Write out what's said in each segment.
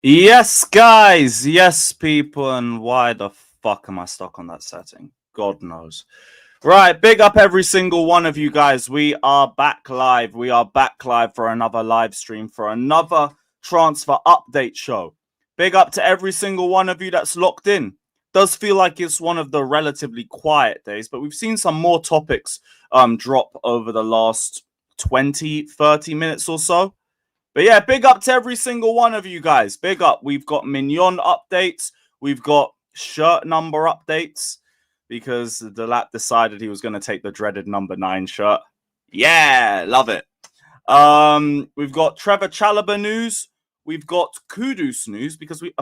Yes, guys. Yes, people. And why the fuck am I stuck on that setting? God knows. Right. Big up every single one of you guys. We are back live. We are back live for another live stream, for another transfer update show. Big up to every single one of you that's locked in. Does feel like it's one of the relatively quiet days, but we've seen some more topics drop over the last 20, 30 minutes or so. But yeah, big up to every single one of you guys. Big up. We've got Maignan updates. We've got shirt number updates because the lap decided he was going to take the dreaded number 9 shirt. Yeah, love it. We've got Trevor Chalobah news. We've got Kudus news because we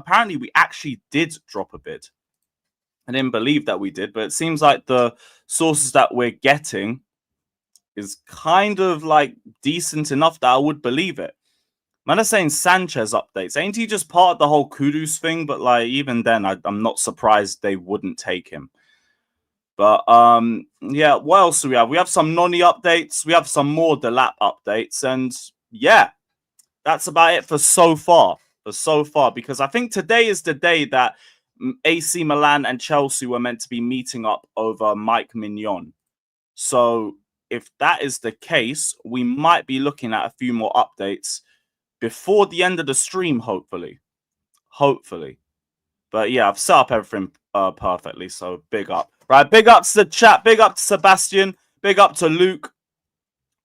actually did drop a bid. I didn't believe that we did, but it seems like the sources that we're getting is kind of like decent enough that I would believe it. Man are saying Sanchez updates. Ain't he just part of the whole Kudus thing? But like even then, I'm not surprised they wouldn't take him. But yeah, what else do we have? We have some Noni updates. We have some more Delap updates. And yeah, that's about it for so far. Because I think today is the day that AC Milan and Chelsea were meant to be meeting up over Maignan. So if that is the case, we might be looking at a few more updates before the end of the stream, hopefully. But yeah, I've set up everything perfectly, so big up. Right, big up to the chat, big up to Sebastian, big up to Luke.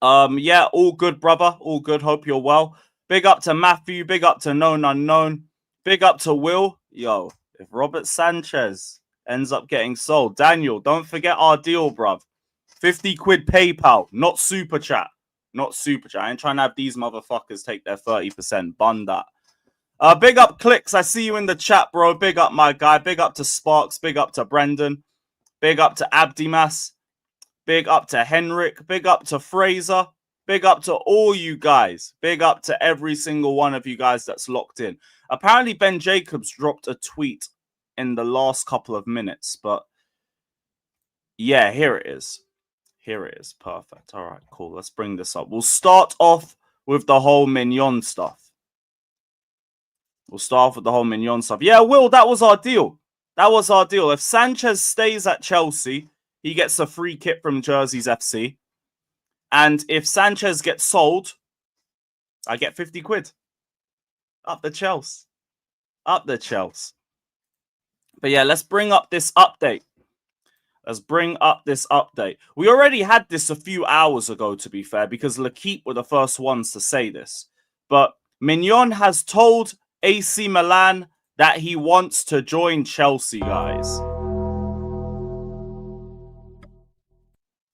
Yeah, all good, brother, all good, hope you're well. Big up to Matthew, big up to no.10, big up to Will. Yo, if Robert Sanchez ends up getting sold, Daniel, don't forget our deal, bruv. 50 quid PayPal, not super chat. Not super chat. I ain't trying to have these motherfuckers take their 30%. Bun that. Big up Clicks. I see you in the chat, bro. Big up my guy. Big up to Sparks. Big up to Brendan. Big up to Abdimas. Big up to Henrik. Big up to Fraser. Big up to all you guys. Big up to every single one of you guys that's locked in. Apparently, Ben Jacobs dropped a tweet in the last couple of minutes, but yeah, here it is. Here it is. Perfect. All right, cool. Let's bring this up. We'll start off with the whole Maignan stuff. Yeah, Will, that was our deal. If Sanchez stays at Chelsea, he gets a free kit from Jerseys FC. And if Sanchez gets sold, I get 50 quid. Up the Chelsea. But yeah, let's bring up this update. We already had this a few hours ago, to be fair, because L'Équipe were the first ones to say this. But Maignan has told AC Milan that he wants to join Chelsea, guys.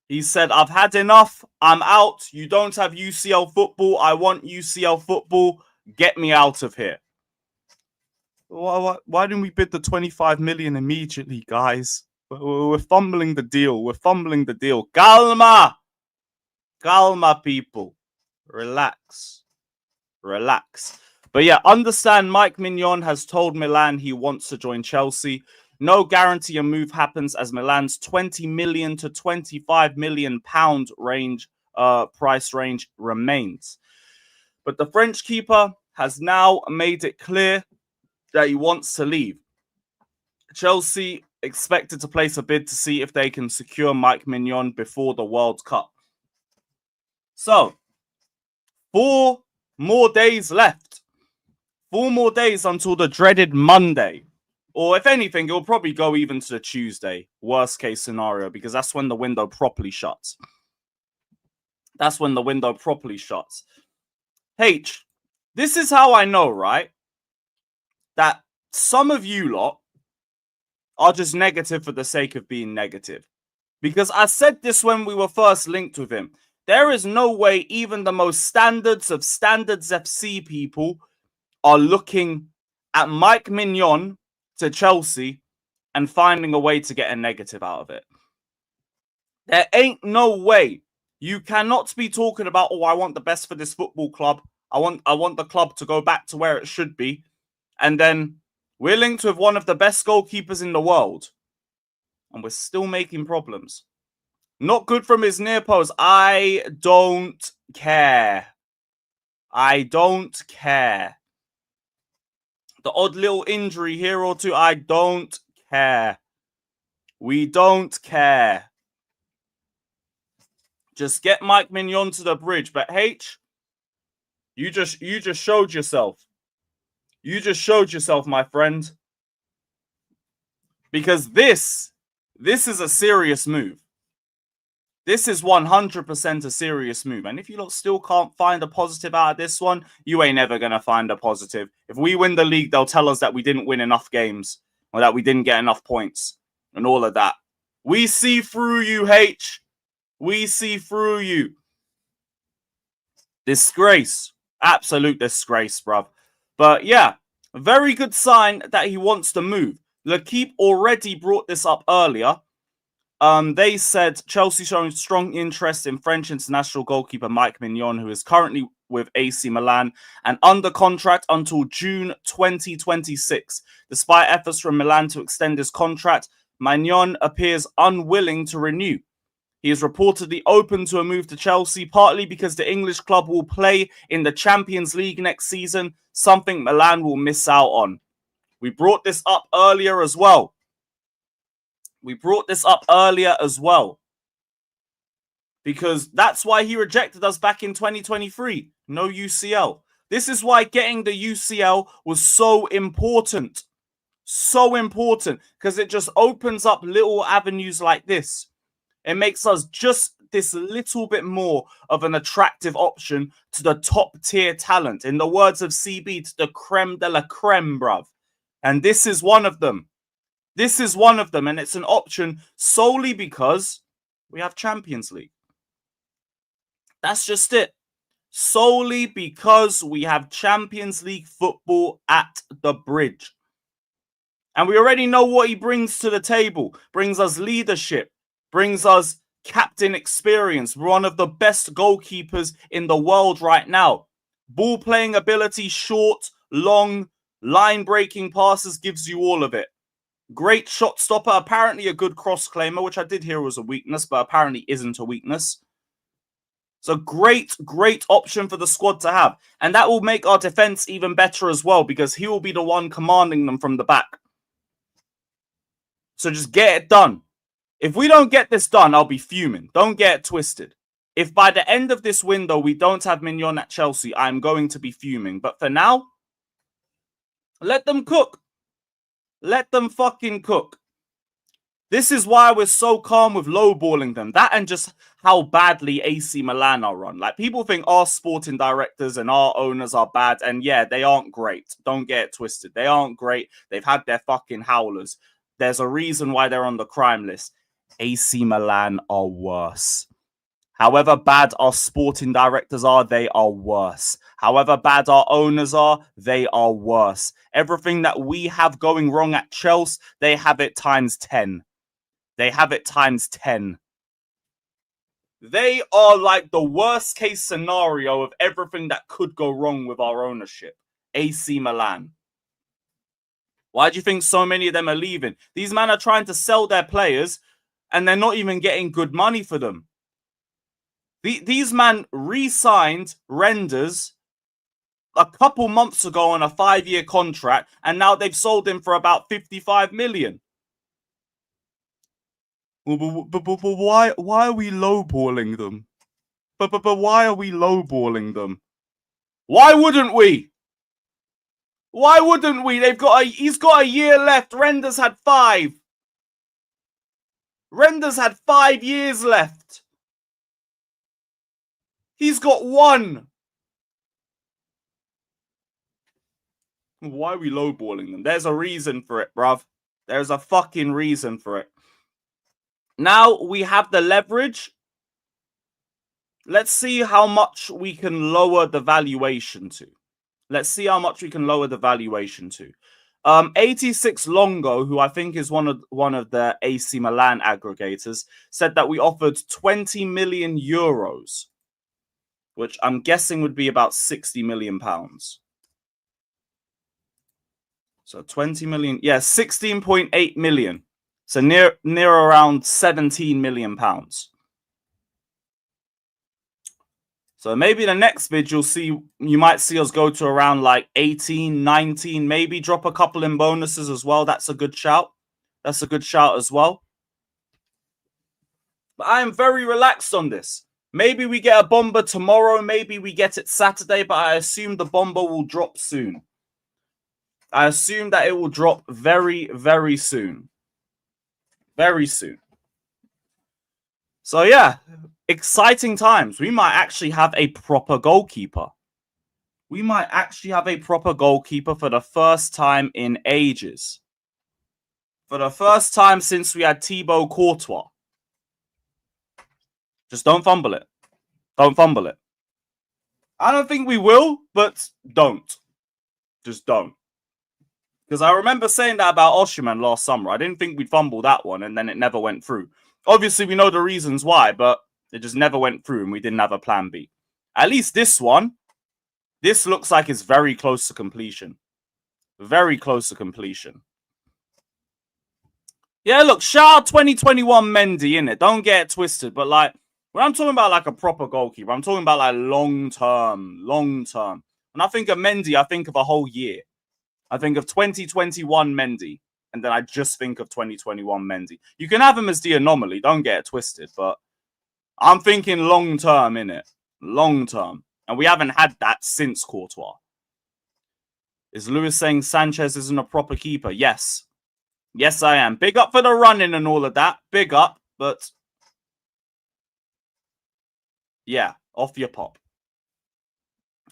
He said, I've had enough. I'm out. You don't have UCL football. I want UCL football. Get me out of here. Why didn't we bid the 25 million immediately, guys? We're fumbling the deal. Calma, people. Relax. But yeah, understand Mike Maignan has told Milan he wants to join Chelsea. No guarantee a move happens as Milan's 20 million to 25 million pound range, price range remains. But the French keeper has now made it clear that he wants to leave. Chelsea expected to place a bid to see if they can secure Mike Maignan before the World Cup. So, 4 more days left. 4 more days until the dreaded Monday. Or if anything, it'll probably go even to the Tuesday. Worst case scenario, because that's when the window properly shuts. H, this is how I know, right? That some of you lot are just negative for the sake of being negative. Because I said this when we were first linked with him. There is no way even the most standards of Standards FC people are looking at Mike Maignan to Chelsea and finding a way to get a negative out of it. There ain't no way. You cannot be talking about, oh, I want the best for this football club. I want the club to go back to where it should be. And then we're linked with one of the best goalkeepers in the world. And we're still making problems. Not good from his near post. I don't care. The odd little injury here or two, I don't care. We don't care. Just get Mike Maignan to the bridge. But H, you just showed yourself. You just showed yourself, my friend. Because this is a serious move. This is 100% a serious move. And if you lot still can't find a positive out of this one, you ain't ever going to find a positive. If we win the league, they'll tell us that we didn't win enough games or that we didn't get enough points and all of that. We see through you, H. We see through you. Disgrace. Absolute disgrace, bruv. But yeah, a very good sign that he wants to move. L'Équipe already brought this up earlier. They said Chelsea showing strong interest in French international goalkeeper Mike Maignan, who is currently with AC Milan and under contract until June 2026. Despite efforts from Milan to extend his contract, Maignan appears unwilling to renew. He is reportedly open to a move to Chelsea, partly because the English club will play in the Champions League next season, something Milan will miss out on. We brought this up earlier as well. Because that's why he rejected us back in 2023. No UCL. This is why getting the UCL was so important. So important. Because it just opens up little avenues like this. It makes us just this little bit more of an attractive option to the top tier talent. In the words of CB, to the creme de la creme, bruv. And this is one of them. This is one of them, and it's an option solely because we have Champions League. That's just it. Solely because we have Champions League football at the bridge. And we already know what he brings to the table. Brings us leadership. Brings us captain experience. One of the best goalkeepers in the world right now. Ball playing ability, short, long, line-breaking passes, gives you all of it. Great shot stopper, apparently a good cross claimer, which I did hear was a weakness, but apparently isn't a weakness. So great option for the squad to have. And that will make our defense even better as well, because he will be the one commanding them from the back. So just get it done. If we don't get this done, I'll be fuming. Don't get it twisted. If by the end of this window we don't have Maignan at Chelsea, I'm going to be fuming. But for now, let them cook. Let them fucking cook. This is why we're so calm with lowballing them. That and just how badly AC Milan are run. Like, people think our sporting directors and our owners are bad. And yeah, they aren't great. Don't get it twisted. They aren't great. They've had their fucking howlers. There's a reason why they're on the crime list. AC Milan are worse. However bad our sporting directors are, they are worse. However bad our owners are, they are worse. Everything that we have going wrong at Chelsea, they have it times 10. They have it times 10. They are like the worst case scenario of everything that could go wrong with our ownership. AC Milan. Why do you think so many of them are leaving? These men are trying to sell their players and they're not even getting good money for them. These men re-signed Renders a couple months ago on a 5-year contract, and now they've sold him for about 55 million. But why are we lowballing them? But why are we lowballing them? Why wouldn't we? Why wouldn't we? He's got a year left. Renders had 5. Renders had 5 years left. He's got 1. Why are we lowballing them? There's a reason for it, bruv. There's a fucking reason for it. Now we have the leverage. Let's see how much we can lower the valuation to. 86 Longo, who I think is one of the AC Milan aggregators, said that we offered 20 million euros, which I'm guessing would be about 60 million pounds. So 20 million, yeah, 16.8 million. So near around 17 million pounds. So maybe the next vid you might see us go to around like 18, 19, maybe drop a couple in bonuses as well. That's a good shout. That's a good shout as well. But I am very relaxed on this. Maybe we get a bomber tomorrow. Maybe we get it Saturday, but I assume the bomber will drop soon. I assume that it will drop very, very soon. Very soon. So yeah, exciting times. We might actually have a proper goalkeeper. We might actually have a proper goalkeeper for the first time in ages. For the first time since we had Thibaut Courtois. Just don't fumble it. Don't fumble it. I don't think we will, but don't. Just don't. Because I remember saying that about Osimhen last summer. I didn't think we'd fumble that one, and then it never went through. Obviously, we know the reasons why, but it just never went through, and we didn't have a plan B. At least this one, this looks like it's very close to completion. Very close to completion. Yeah, look, shout out 2021 Mendy, innit? Don't get it twisted, but like, when I'm talking about like a proper goalkeeper, I'm talking about like long term. When I think of Mendy, I think of a whole year. I think of 2021 Mendy, and then I just think of 2021 Mendy. You can have him as the anomaly, don't get it twisted, but I'm thinking long term, innit? Long term. And we haven't had that since Courtois. Is Lewis saying Sanchez isn't a proper keeper? Yes. Yes, I am. Big up for the running and all of that. Big up, but yeah, off your pop.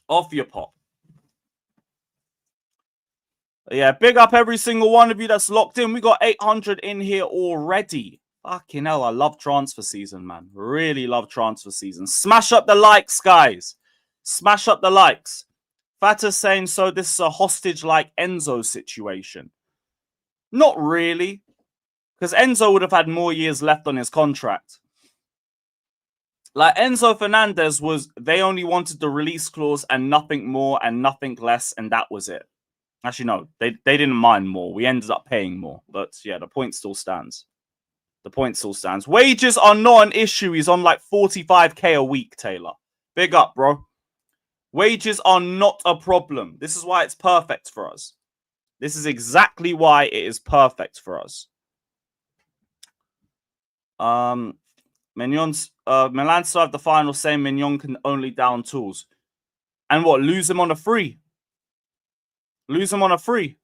Off your pop. Yeah, big up every single one of you that's locked in. We got 800 in here already. Fucking hell, I love transfer season, man. Really love transfer season. Smash up the likes, guys. Smash up the likes. Fata's saying, so this is a hostage-like Enzo situation. Not really. Because Enzo would have had more years left on his contract. Like Enzo Fernandez was, they only wanted the release clause and nothing more and nothing less, and that was it. Actually, no, they didn't mind more. We ended up paying more. But yeah, the point still stands. The point still stands. Wages are not an issue. He's on like 45k a week, Taylor. Big up, bro. Wages are not a problem. This is why it's perfect for us. This is exactly why it is perfect for us. Milan still have the final say. Maignan can only down tools. And what, lose him on a free? Lose him on a free.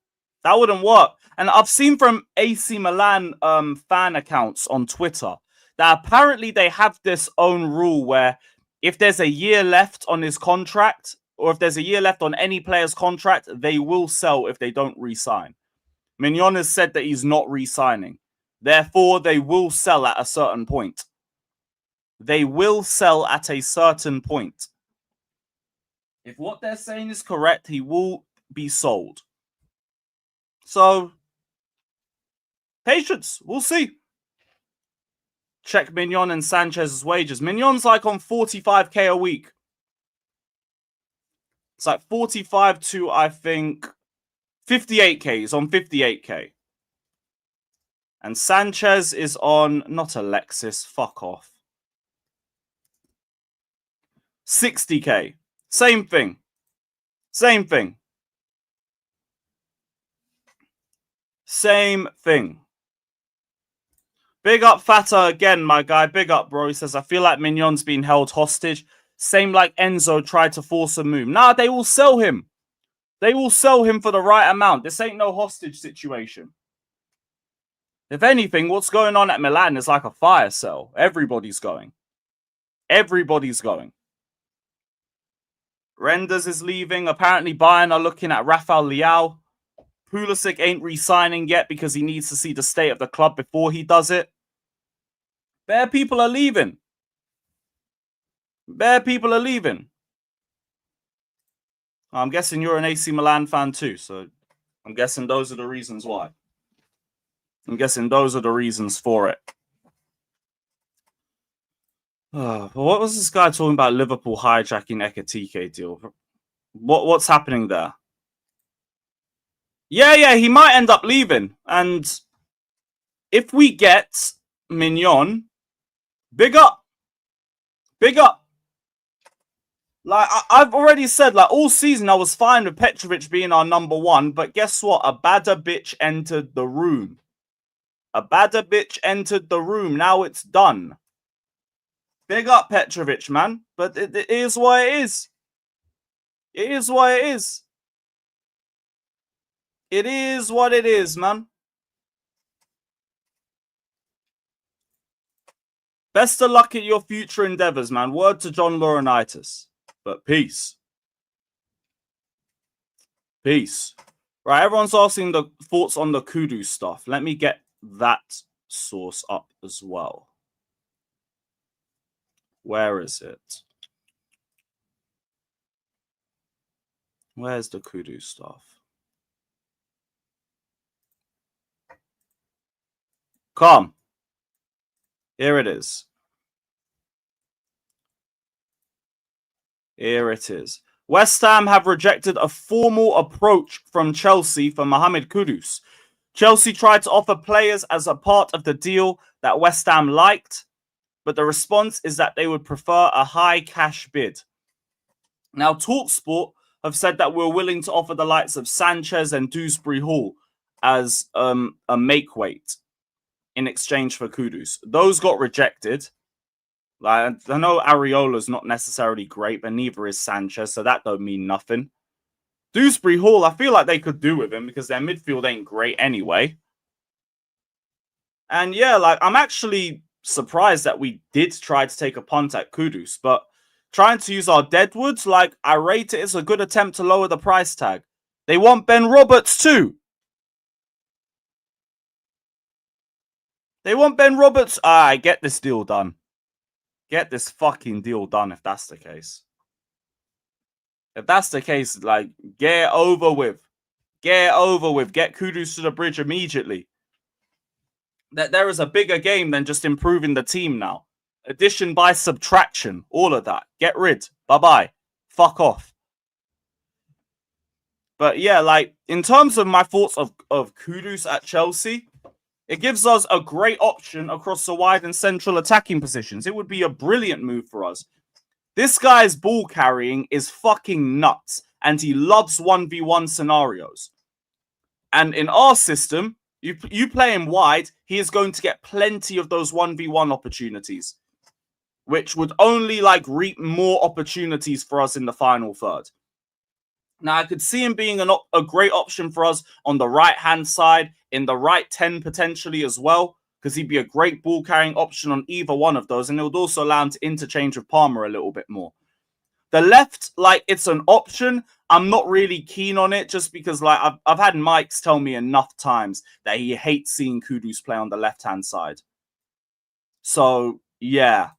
That wouldn't work. And I've seen from AC Milan fan accounts on Twitter that apparently they have this own rule where if there's a year left on his contract, or if there's a year left on any player's contract, they will sell if they don't re-sign. Maignan has said that he's not re-signing. Therefore, they will sell at a certain point. They will sell at a certain point. If what they're saying is correct, he will be sold. So, patience. We'll see. Check Maignan and Sanchez's wages. Mignon's like on 45k a week. It's like 45 to, I think, 58k. He's on 58k. And Sanchez is on, not Alexis, fuck off. 60k. Same thing. Same thing. Same thing. Big up Fata again, my guy. Big up, bro. He says, I feel like Maignan's being held hostage. Same like Enzo tried to force a move. Nah, they will sell him. They will sell him for the right amount. This ain't no hostage situation. If anything, what's going on at Milan is like a fire sale. Everybody's going. Everybody's going. Renders is leaving. Apparently, Bayern are looking at Rafael Leao. Pulisic ain't re-signing yet because he needs to see the state of the club before he does it. Bare people are leaving. Bare people are leaving. I'm guessing you're an AC Milan fan too, so I'm guessing those are the reasons why. I'm guessing those are the reasons for it. But what was this guy talking about Liverpool hijacking Ekitike deal? What's happening there? Yeah, he might end up leaving. And if we get Maignan, big up. Big up. Like, I've already said, like, all season I was fine with Petrovic being our number one, but guess what? A badder bitch entered the room. A badder bitch entered the room. Now it's done. Big up Petrovic, man. But it is what it is. It is what it is. It is what it is, man. Best of luck at your future endeavors, man. Word to John Laurinaitis. But peace. Peace. Right, everyone's asking the thoughts on the Kudus stuff. Let me get that source up as well. Where is it? Where's the Kudus stuff? Come. Here it is. Here it is. West Ham have rejected a formal approach from Chelsea for Mohamed Kudus. Chelsea tried to offer players as a part of the deal that West Ham liked, but the response is that they would prefer a high cash bid. Now, TalkSport have said that we're willing to offer the likes of Sanchez and Dewsbury Hall as a make weight in exchange for Kudus. Those got rejected. Like, I know Areola's not necessarily great, but neither is Sanchez, so that don't mean nothing. Dewsbury Hall, I feel like they could do with him because their midfield ain't great anyway. And yeah, like, I'm actually surprised that we did try to take a punt at Kudus, but trying to use our deadwoods, like, I rate it as a good attempt to lower the price tag. They want Ben Roberts too. They want Ben Roberts. Get this deal done. Get this fucking deal done if that's the case. If that's the case, like, get over with. Get over with. Get Kudus to the bridge immediately. That there is a bigger game than just improving the team now. Addition by subtraction. All of that. Get rid. Bye-bye. Fuck off. But yeah, like, in terms of my thoughts of Kudus at Chelsea, it gives us a great option across the wide and central attacking positions. It would be a brilliant move for us. This guy's ball carrying is fucking nuts, and he loves 1v1 scenarios. And in our system, you play him wide, he is going to get plenty of those 1v1 opportunities, which would only, like, reap more opportunities for us in the final third. Now, I could see him being a great option for us on the right-hand side, in the right 10 potentially as well, because he'd be a great ball-carrying option on either one of those, and it would also allow him to interchange with Palmer a little bit more. The left, like, it's an option. I'm not really keen on it, just because, like, I've had Mike's tell me enough times that he hates seeing Kudus play on the left-hand side. So, yeah.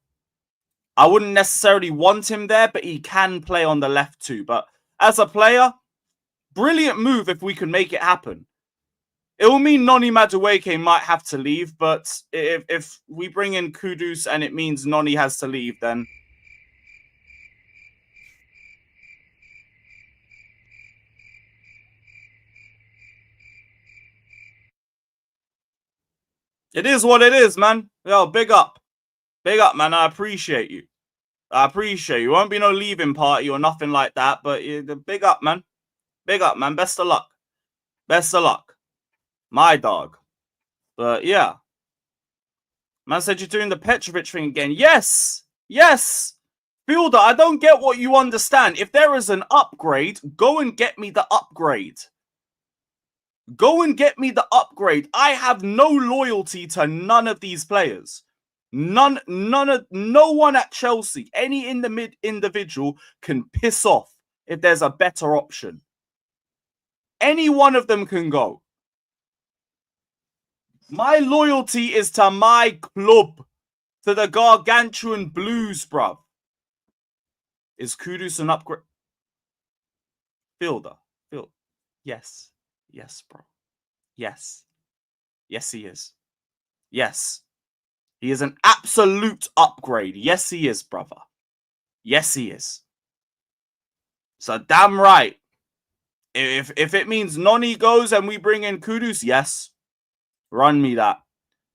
I wouldn't necessarily want him there, but he can play on the left too. But as a player, brilliant move if we can make it happen. It will mean Noni Madueke might have to leave, but if we bring in Kudus and it means Noni has to leave, then... It is what it is, man. Yo, big up. Big up, man. I appreciate you. I appreciate you. Won't be no leaving party or nothing like that, but big up, man. Big up, man. Best of luck. Best of luck. My dog. But yeah. Man said you're doing the Petrovic thing again. Yes. Yes. Fielder, I don't get what you understand. If there is an upgrade, go and get me the upgrade. Go and get me the upgrade. I have no loyalty to none of these players. No one at Chelsea, any in the mid individual can piss off if there's a better option. Any one of them can go. My loyalty is to my club, to the Gargantuan Blues, bruv. Is Kudus an upgrade? Fielder. Yes. Yes, bro. Yes. Yes, he is. Yes. He is an absolute upgrade. Yes, he is, brother. Yes, he is. So damn right. If it means Noni goes and we bring in Kudus, yes. Run me that.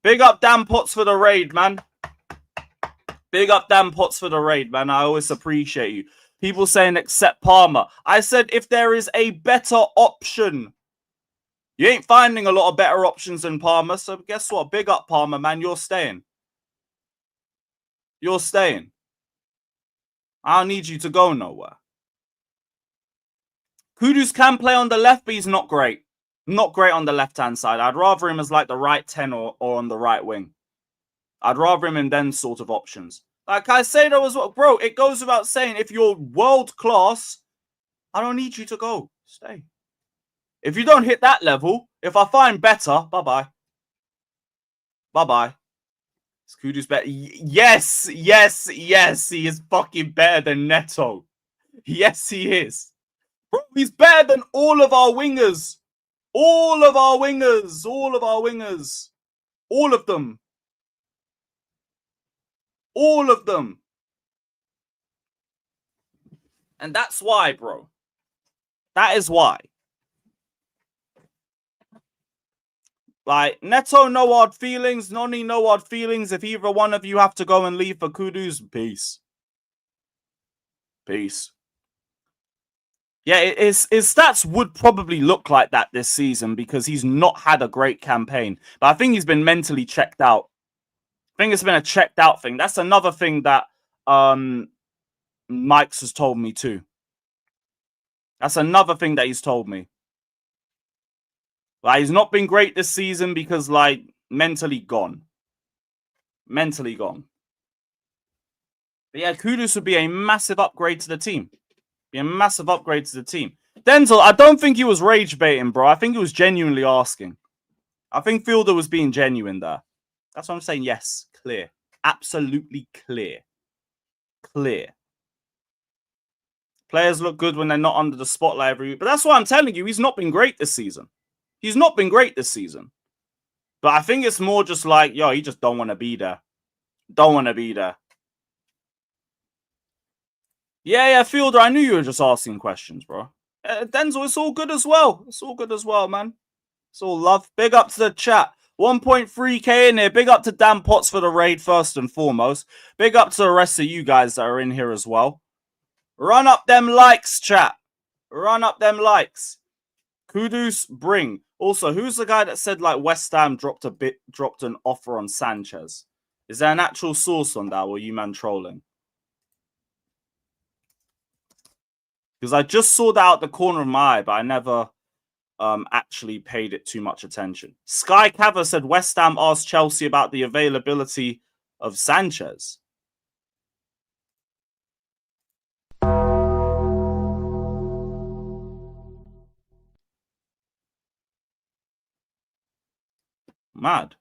Big up Dan Potts for the raid, man. Big up Dan Potts for the raid, man. I always appreciate you. People saying accept Palmer. I said if there is a better option. You ain't finding a lot of better options than Palmer, so guess what? Big up Palmer, man. You're staying. You're staying. I don't need you to go nowhere. Kudus can play on the left, but he's not great. Not great on the left-hand side. I'd rather him as like the right 10 or on the right wing. I'd rather him in them sort of options. Like I say though as well, bro, it goes without saying, if you're world class, I don't need you to go. Stay. If you don't hit that level, if I find better, bye-bye. Bye-bye. Is Kudus better? Yes, yes, yes. He is fucking better than Neto. Yes, he is. Bro, he's better than all of our wingers. All of our wingers. All of our wingers. All of them. All of them. And that's why, bro. That is why. Like, Neto, no hard feelings. Noni, no hard feelings. If either one of you have to go and leave for Kudus, peace. Peace. Yeah, his stats would probably look like that this season because he's not had a great campaign. But I think he's been mentally checked out. I think it's been a checked out thing. That's another thing that Mike's has told me too. That's another thing that he's told me. Like, he's not been great this season because, like, mentally gone. Mentally gone. But yeah, Kudus would be a massive upgrade to the team. Be a massive upgrade to the team. Denzel, I don't think he was rage baiting, bro. I think he was genuinely asking. I think Fielder was being genuine there. That's what I'm saying. Yes, clear. Absolutely clear. Clear. Players look good when they're not under the spotlight every week. But that's what I'm telling you. He's not been great this season. He's not been great this season. But I think it's more just like, yo, he just don't want to be there. Don't want to be there. Yeah, Fielder, I knew you were just asking questions, bro. Denzel, it's all good as well. It's all good as well, man. It's all love. Big up to the chat. 1.3k in here. Big up to Dan Potts for the raid, first and foremost. Big up to the rest of you guys that are in here as well. Run up them likes, chat. Run up them likes. Kudus, bring. Also, who's the guy that said like West Ham dropped an offer on Sanchez? Is there an actual source on that, or are you man trolling? Because I just saw that out the corner of my eye, but I never actually paid it too much attention. Sky Cava said West Ham asked Chelsea about the availability of Sanchez. Mad.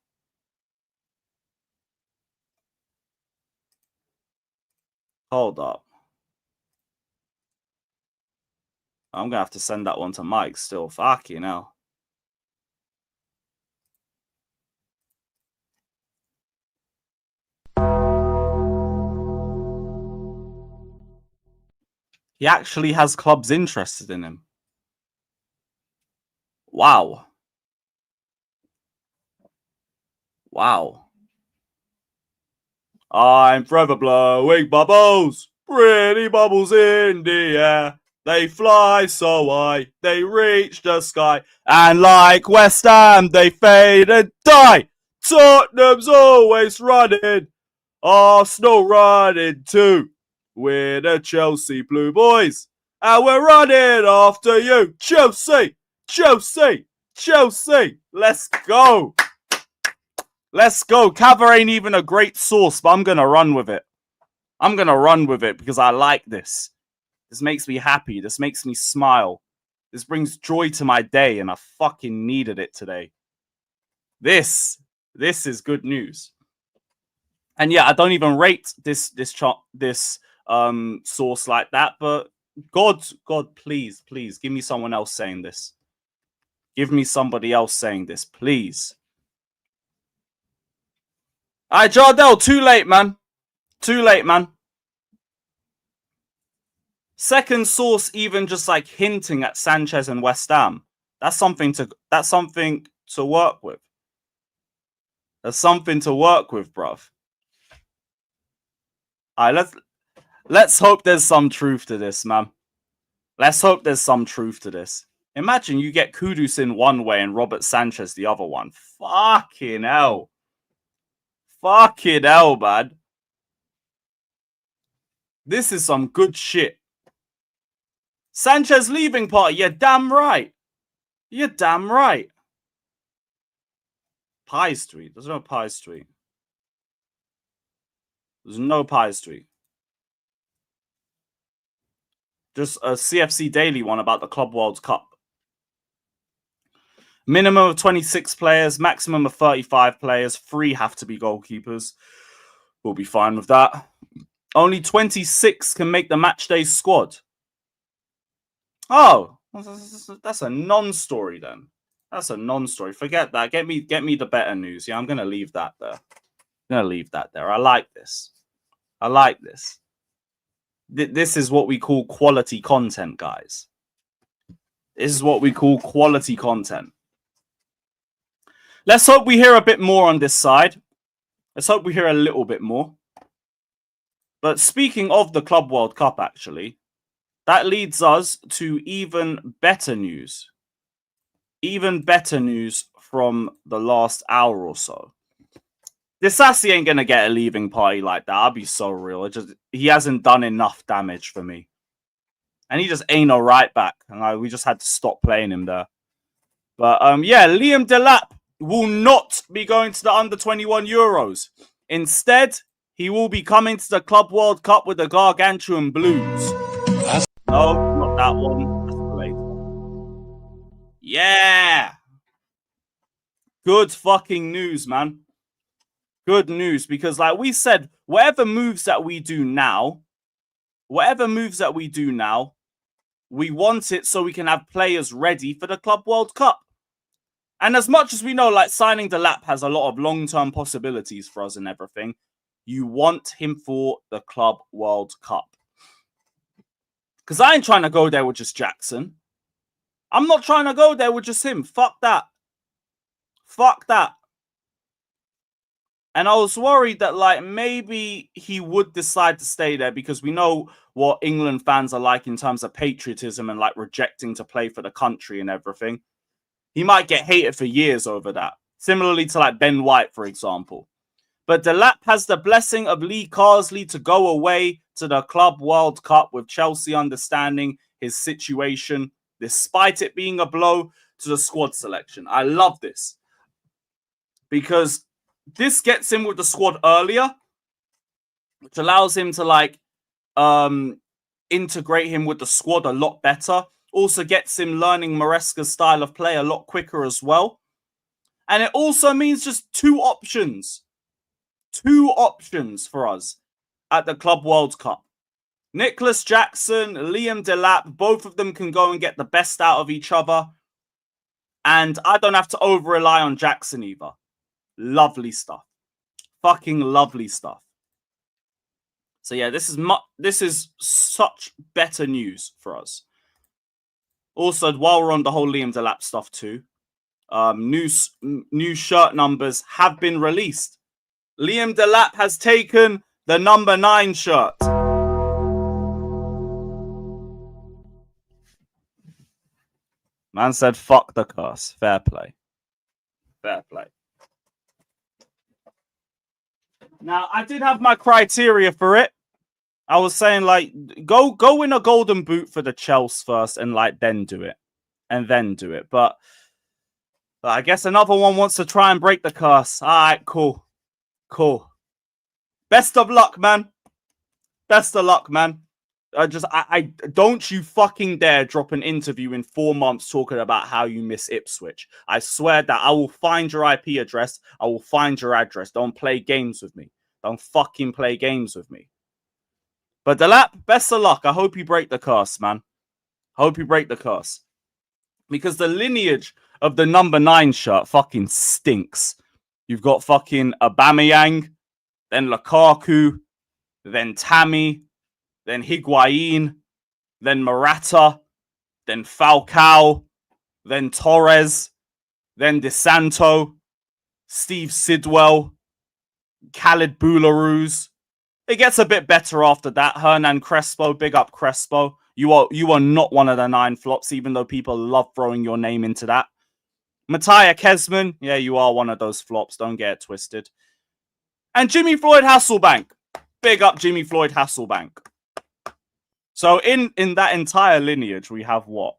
Hold up. I'm going to have to send that one to Mike still. Fuck you now. He actually has clubs interested in him. Wow. Wow. I'm forever blowing bubbles. Pretty bubbles in the air. They fly so high, they reach the sky. And like West Ham, they fade and die. Tottenham's always running. Arsenal running too. We're the Chelsea Blue Boys. And we're running after you. Chelsea, Chelsea, Chelsea. Let's go. Let's go. Cava ain't even a great source, but I'm going to run with it. I'm going to run with it because I like this. This makes me happy. This makes me smile. This brings joy to my day, and I fucking needed it today. This is good news. And yeah, I don't even rate this source like that, but God, please, give me someone else saying this. Give me somebody else saying this, please. All right, Jardel, too late, man. Too late, man. Second source even just like hinting at Sanchez and West Ham. That's something to work with. That's something to work with, bruv. All right, Let's hope there's some truth to this, man. Let's hope there's some truth to this. Imagine you get Kudus in one way and Robert Sanchez the other one. Fucking hell. Fucking hell, man. This is some good shit. Sanchez leaving party. You're damn right. You're damn right. Pies tweet. There's no Pies tweet. There's no Pies tweet. Just a CFC Daily one about the Club World Cup. Minimum of 26 players, maximum of 35 players. 3 have to be goalkeepers. We'll be fine with that. Only 26 can make the matchday squad. Oh, that's a non-story then. That's a non-story. Forget that. Get me the better news. Yeah, I'm going to leave that there. I'm going to leave that there. I like this. I like this. This is what we call quality content, guys. This is what we call quality content. Let's hope we hear a bit more on this side. Let's hope we hear a little bit more. But speaking of the Club World Cup, actually, that leads us to even better news. Even better news from the last hour or so. Disasi ain't going to get a leaving party like that. I'll be so real. He hasn't done enough damage for me. And he just ain't a right back. And we just had to stop playing him there. But yeah, Liam Delap will not be going to the under-21 Euros. Instead, he will be coming to the Club World Cup with the Gargantuan Blues. No, not that one. That's the later one. Yeah! Good fucking news, man. Good news, because like we said, whatever moves that we do now, we want it so we can have players ready for the Club World Cup. And as much as we know, like signing Delap has a lot of long-term possibilities for us and everything, you want him for the Club World Cup. Because I ain't trying to go there with just Jackson. I'm not trying to go there with just him. Fuck that. Fuck that. And I was worried that, like, maybe he would decide to stay there because we know what England fans are like in terms of patriotism and, like, rejecting to play for the country and everything. He might get hated for years over that. Similarly to, like, Ben White, for example. But Delap has the blessing of Lee Carsley to go away to the Club World Cup with Chelsea understanding his situation, despite it being a blow to the squad selection. I love this. Because this gets him with the squad earlier, which allows him to like integrate him with the squad a lot better. Also gets him learning Maresca's style of play a lot quicker as well. And it also means just 2 options. 2 options for us at the Club World Cup. Nicholas Jackson, Liam Delap, both of them can go and get the best out of each other. And I don't have to over-rely on Jackson either. Lovely stuff. Fucking lovely stuff. So yeah, this is such better news for us. Also, while we're on the whole Liam Delap stuff too, new shirt numbers have been released. Liam Delap has taken the number 9 shirt. Man said, fuck the curse. Fair play. Fair play. Now, I did have my criteria for it. I was saying, like, go win a golden boot for the Chelsea first and, like, then do it. And then do it. But I guess another one wants to try and break the curse. All right, cool. Cool. Best of luck, man. Best of luck, man. I don't you fucking dare drop an interview in 4 months talking about how you miss Ipswich. I swear that I will find your IP address. I will find your address. Don't play games with me. Don't fucking play games with me. But Delap, best of luck. I hope you break the curse, man. I hope you break the curse. Because the lineage of the number 9 shirt fucking stinks. You've got fucking Aubameyang, then Lukaku, then Tammy, then Higuain, then Morata, then Falcao, then Torres, then DeSanto, Steve Sidwell, Khalid Boularus, It gets a bit better after that. Hernan Crespo, big up Crespo. You are not one of the 9 flops, even though people love throwing your name into that. Mattia Kesman, yeah, you are one of those flops. Don't get it twisted. And Jimmy Floyd Hasselbank. Big up Jimmy Floyd Hasselbank. So in that entire lineage, we have what?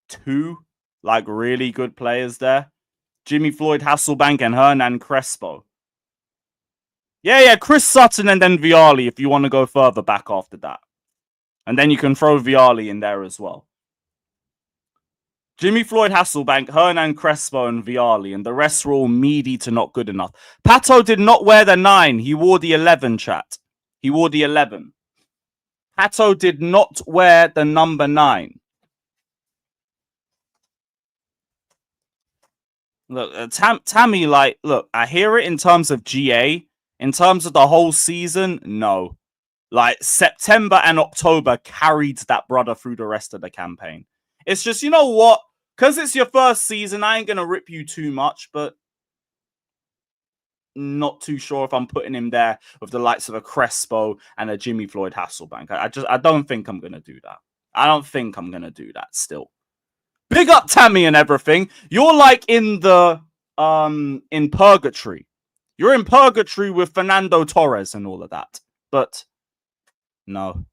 2 like really good players there. Jimmy Floyd Hasselbank and Hernan Crespo. Yeah, Chris Sutton and then Vialli if you want to go further back after that. And then you can throw Vialli in there as well. Jimmy Floyd Hasselbank, Hernan Crespo, and Vialli, and the rest were all meaty to not good enough. Pato did not wear the 9. He wore the 11, chat. He wore the 11. Pato did not wear the number 9. Look, Tammy, like, look, I hear it in terms of GA. In terms of the whole season, no. Like, September and October carried that brother through the rest of the campaign. It's just, you know what? Because it's your first season, I ain't going to rip you too much, but not too sure if I'm putting him there with the likes of a Crespo and a Jimmy Floyd Hasselbank. I don't think I'm going to do that. I don't think I'm going to do that still. Big up Tammy and everything. You're like in the, in purgatory. You're in purgatory with Fernando Torres and all of that. But no.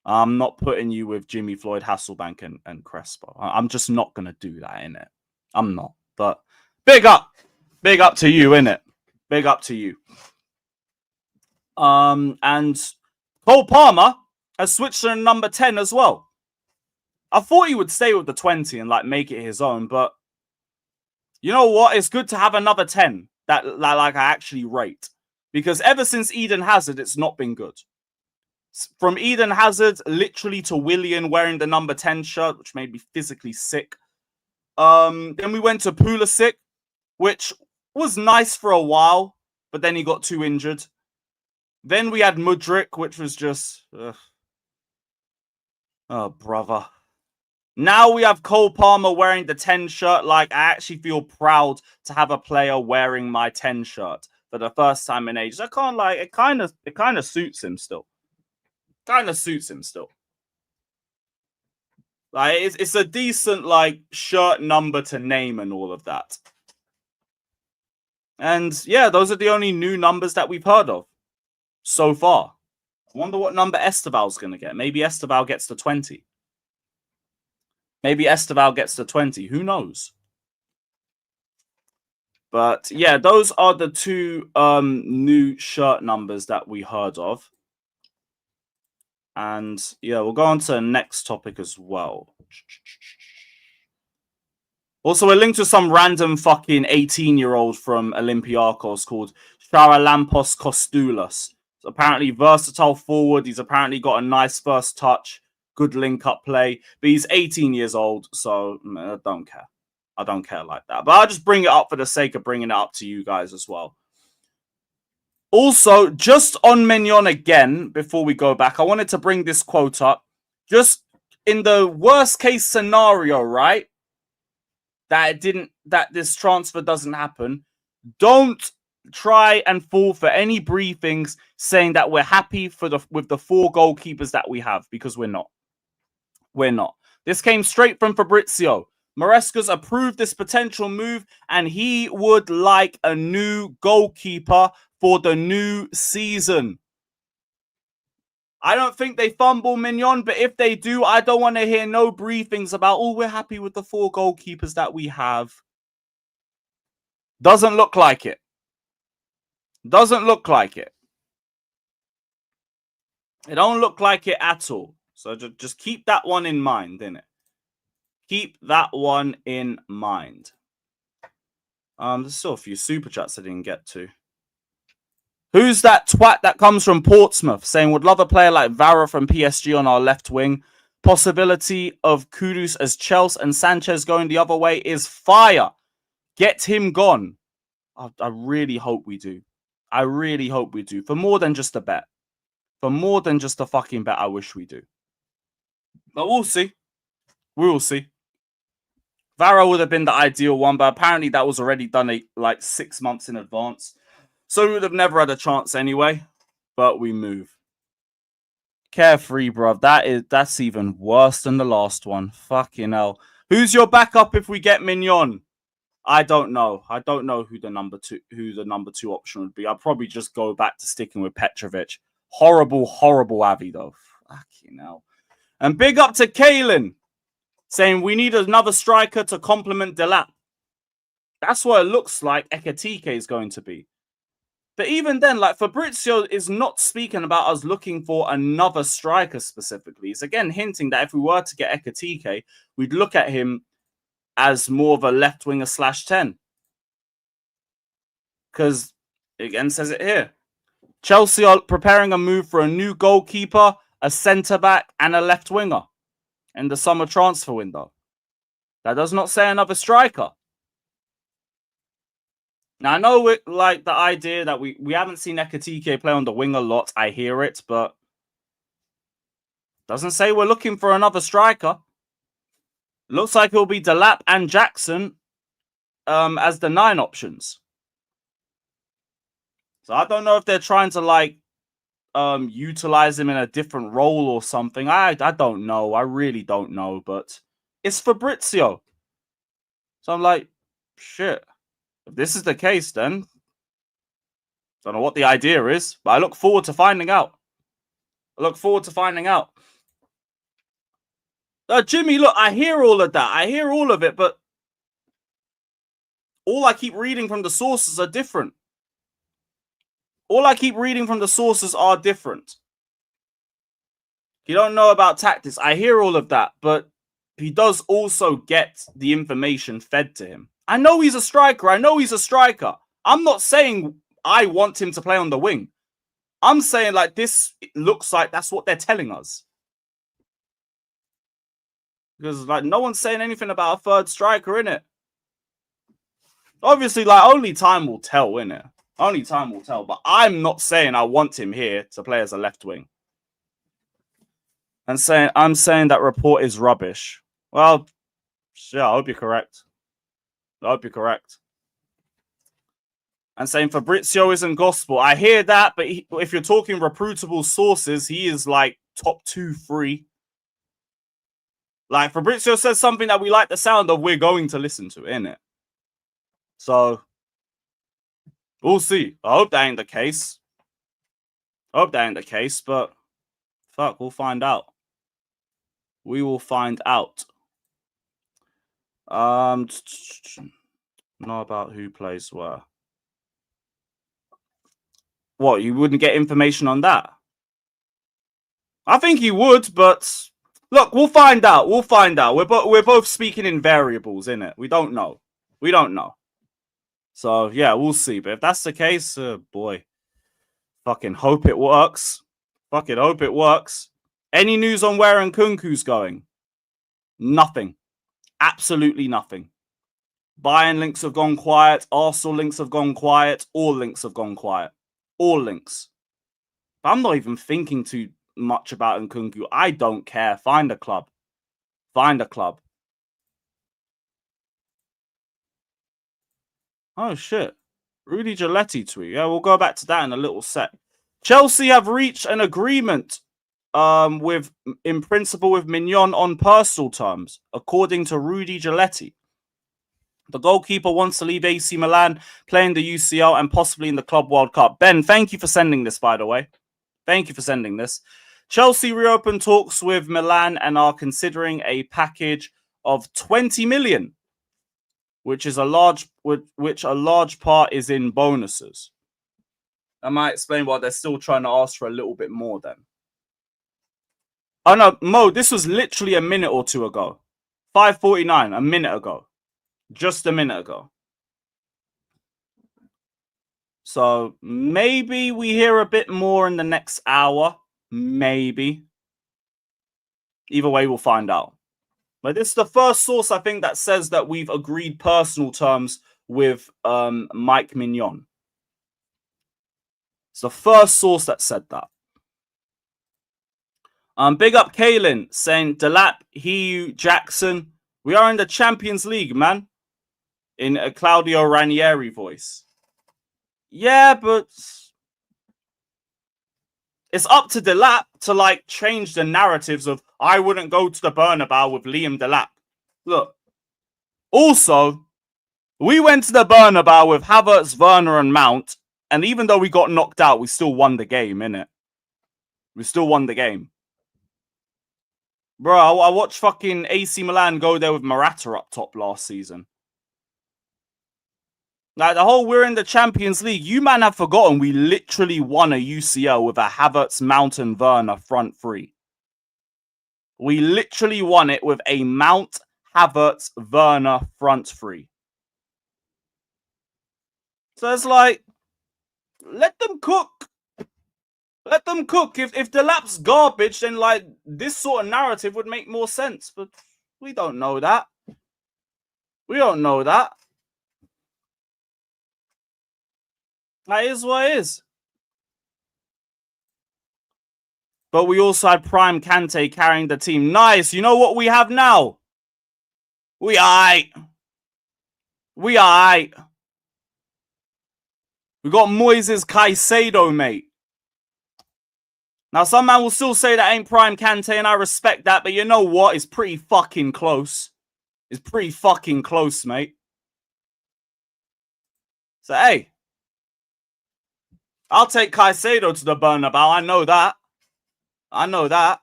I'm not putting you with Jimmy Floyd Hasselbank and Crespo. I'm just not going to do that, innit? I'm not. But big up. Big up to you, innit? Big up to you. And Cole Palmer has switched to number 10 as well. I thought he would stay with the 20 and like make it his own, but you know what? It's good to have another 10 that like I actually rate. Because ever since Eden Hazard, it's not been good. From Eden Hazard literally to Willian wearing the number 10 shirt, which made me physically sick. Then we went to Pulisic, which was nice for a while, but then he got too injured. Then we had Mudryk, which was just... oh, brother. Now we have Cole Palmer wearing the 10 shirt. Like, I actually feel proud to have a player wearing my 10 shirt for the first time in ages. I can't lie, it kind of suits him still. Kind of suits him still. Like, it's a decent, like, shirt number to name and all of that. And, yeah, those are the only new numbers that we've heard of so far. I wonder what number Esteval's going to get. Maybe Esteval gets to 20. Maybe Esteval gets to 20. Who knows? But, yeah, those are the 2 new shirt numbers that we heard of. And yeah, we'll go on to the next topic as well. Also, we're linked to some random fucking 18-year-old from Olympiacos called Charalampos Kostoulas. So apparently versatile forward. He's apparently got a nice first touch, good link-up play. But he's 18 years old, so I don't care. I don't care like that. But I'll just bring it up for the sake of bringing it up to you guys as well. Also, just on Maignan again, before we go back, I wanted to bring this quote up. Just in the worst case scenario, right? That this transfer doesn't happen. Don't try and fall for any briefings saying that we're happy with the 4 goalkeepers that we have, because we're not. We're not. This came straight from Fabrizio. Maresca's approved this potential move, and he would like a new goalkeeper for the new season. I don't think they fumble Maignan, but if they do, I don't want to hear no briefings about, oh, we're happy with the 4 goalkeepers that we have. Doesn't look like it. Doesn't look like it. It don't look like it at all. So just keep that one in mind, innit? Keep that one in mind. There's still a few super chats I didn't get to. Who's that twat that comes from Portsmouth saying would love a player like Vara from PSG on our left wing? Possibility of Kudus as Chelsea and Sanchez going the other way is fire. Get him gone. I really hope we do. I really hope we do. For more than just a bet. For more than just a fucking bet, I wish we do. But we'll see. We will see. Varro would have been the ideal one, but apparently that was already done like 6 months in advance. So we would have never had a chance anyway. But we move. Carefree, bruv. That's even worse than the last one. Fucking hell. Who's your backup if we get Maignan? I don't know. I don't know who the number two option would be. I'll probably just go back to sticking with Petrovic. Horrible, horrible Avi though. Fucking hell. And big up to Kalen, saying we need another striker to complement Delap. That's what it looks like Ekatike is going to be. But even then, like, Fabrizio is not speaking about us looking for another striker specifically. He's again hinting that if we were to get Ekatike, we'd look at him as more of a left winger /10. Because, again, says it here. Chelsea are preparing a move for a new goalkeeper, a centre-back, and a left winger in the summer transfer window. That does not say another striker. Now, I know like the idea that we haven't seen Ekatike play on the wing a lot. I hear it, but doesn't say we're looking for another striker. Looks like it'll be Delap and Jackson as the 9 options. So I don't know if they're trying to like utilize him in a different role or something. I don't know. I really don't know, but it's Fabrizio. So I'm like, shit. If this is the case, then don't know what the idea is, but I look forward to finding out. Jimmy, look, I hear all of that. I hear all of it, but all I keep reading from the sources are different. You don't know about tactics. I hear all of that, but he does also get the information fed to him. I know he's a striker. I'm not saying I want him to play on the wing. I'm saying like this looks like that's what they're telling us. Because like no one's saying anything about a third striker in it. Obviously, like only time will tell, innit? Only time will tell. But I'm not saying I want him here to play as a left wing. I'm saying that report is rubbish. Well, yeah, I hope you're correct. And saying Fabrizio isn't gospel. I hear that, but if you're talking reputable sources, he is like top 2, 3. Like Fabrizio says something that we like the sound of, we're going to listen to, innit? So we'll see. I hope that ain't the case. But fuck, we'll find out. We will find out. Know about who plays where. What, you wouldn't get information on that? I think you would, but look, we'll find out. We're both speaking in variables, innit? We don't know. So yeah, we'll see. But if that's the case, boy, fucking hope it works. Any news on where Nkunku's going? Nothing. Absolutely nothing. Bayern links have gone quiet. Arsenal links have gone quiet. All links have gone quiet. All links. But I'm not even thinking too much about Nkunku. I don't care. Find a club. Oh, shit. Rudy Giletti tweet. Yeah, we'll go back to that in a little sec. Chelsea have reached an agreement in principle with Maignan on personal terms, according to Rudy Giletti. The goalkeeper wants to leave AC Milan, play in the UCL, and possibly in the Club World Cup. Ben, thank you for sending this, by the way. Chelsea reopened talks with Milan and are considering a package of 20 million, which a large part is in bonuses. I might explain why they're still trying to ask for a little bit more then. Oh no, Mo, this was literally a minute or two ago. 5:49, a minute ago. Just a minute ago. So maybe we hear a bit more in the next hour. Maybe. Either way, we'll find out. But this is the first source, I think, that says that we've agreed personal terms with Mike Maignan. It's the first source that said that. Big up Kalen saying Delap, Jackson. We are in the Champions League, man. In a Claudio Ranieri voice. Yeah, but it's up to Delap to like change the narratives of I wouldn't go to the Bernabeu with Liam Delap. Look. Also, we went to the Bernabeu with Havertz, Werner, and Mount, and even though we got knocked out, we still won the game, innit? We still won the game. Bro, I watched fucking AC Milan go there with Morata up top last season. Like, the whole we're in the Champions League, you man have forgotten we literally won a UCL with a Havertz, Mount, and Werner front three. We literally won it with a Mount, Havertz, Werner front three. So it's like, let them cook. Let them cook. If Delap's garbage, then like this sort of narrative would make more sense. But we don't know that. We don't know that. That is what it is. But we also had Prime Kante carrying the team. Nice. You know what we have now? We aight. We aight. We got Moises Caicedo, mate. Now, some man will still say that ain't Prime Kante, and I respect that, but you know what? It's pretty fucking close. It's pretty fucking close, mate. So, hey. I'll take Caicedo to the Bernabeu. I know that. I know that.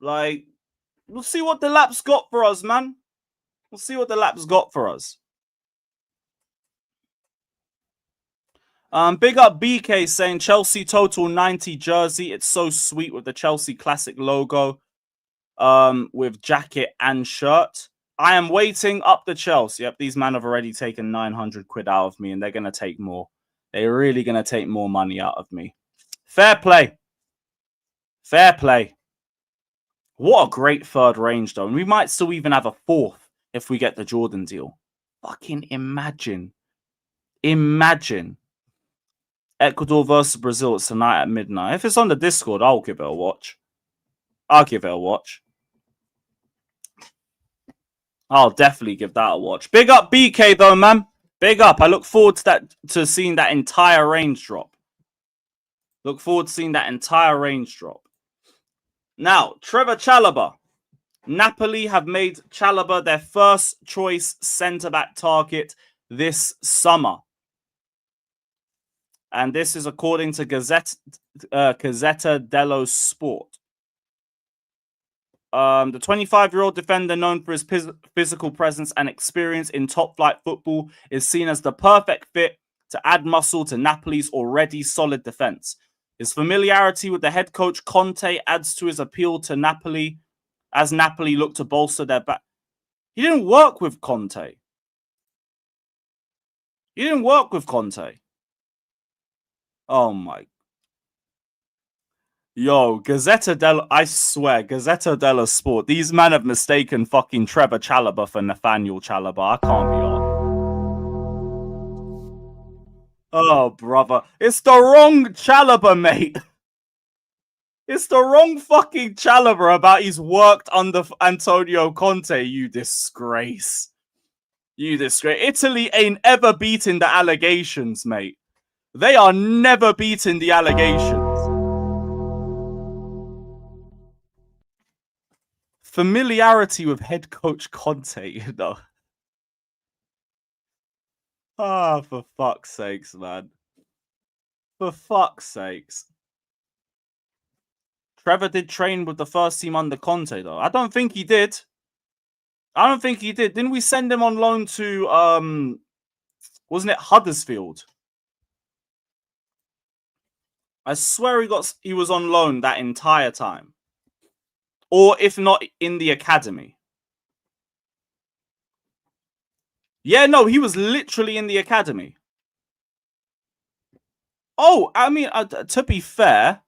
Like, we'll see what the lap's got for us, man. We'll see what the lap's got for us. Big up BK saying Chelsea total 90 jersey. It's so sweet with the Chelsea classic logo. With jacket and shirt. I am waiting up the Chelsea. Yep, these men have already taken 900 quid out of me, and they're going to take more. They're really going to take more money out of me. Fair play. Fair play. What a great third range, though. And we might still even have a fourth if we get the Jordan deal. Fucking imagine. Imagine. Ecuador versus Brazil. It's tonight at midnight. If it's on the Discord, I'll give it a watch. I'll give it a watch. I'll definitely give that a watch. Big up BK, though, man. Big up. I look forward to seeing that entire range drop. Look forward to seeing that entire range drop. Now, Trevor Chalobah. Napoli have made Chalobah their first choice centre-back target this summer. And this is according to Gazzetta dello Sport. The 25-year-old defender, known for his physical presence and experience in top-flight football, is seen as the perfect fit to add muscle to Napoli's already solid defense. His familiarity with the head coach Conte adds to his appeal to Napoli as Napoli look to bolster their back. He didn't work with Conte. He didn't work with Conte. Oh my. Yo, I swear, Gazzetta dello Sport. These men have mistaken fucking Trevor Chalobah for Nathaniel Chalobah. I can't be on. Oh, brother. It's the wrong Chalobah, mate. It's the wrong fucking Chalobah about he's worked under Antonio Conte, you disgrace. You disgrace. Italy ain't ever beaten the allegations, mate. They are never beating the allegations. Familiarity with head coach Conte, you know. Ah, for fuck's sakes, man. For fuck's sakes. Trevor did train with the first team under Conte, though. I don't think he did. I don't think he did. Didn't we send him on loan to, wasn't it Huddersfield? I swear he was on loan that entire time. Or if not, in the academy. Yeah, no, he was literally in the academy. Oh, I mean, to be fair,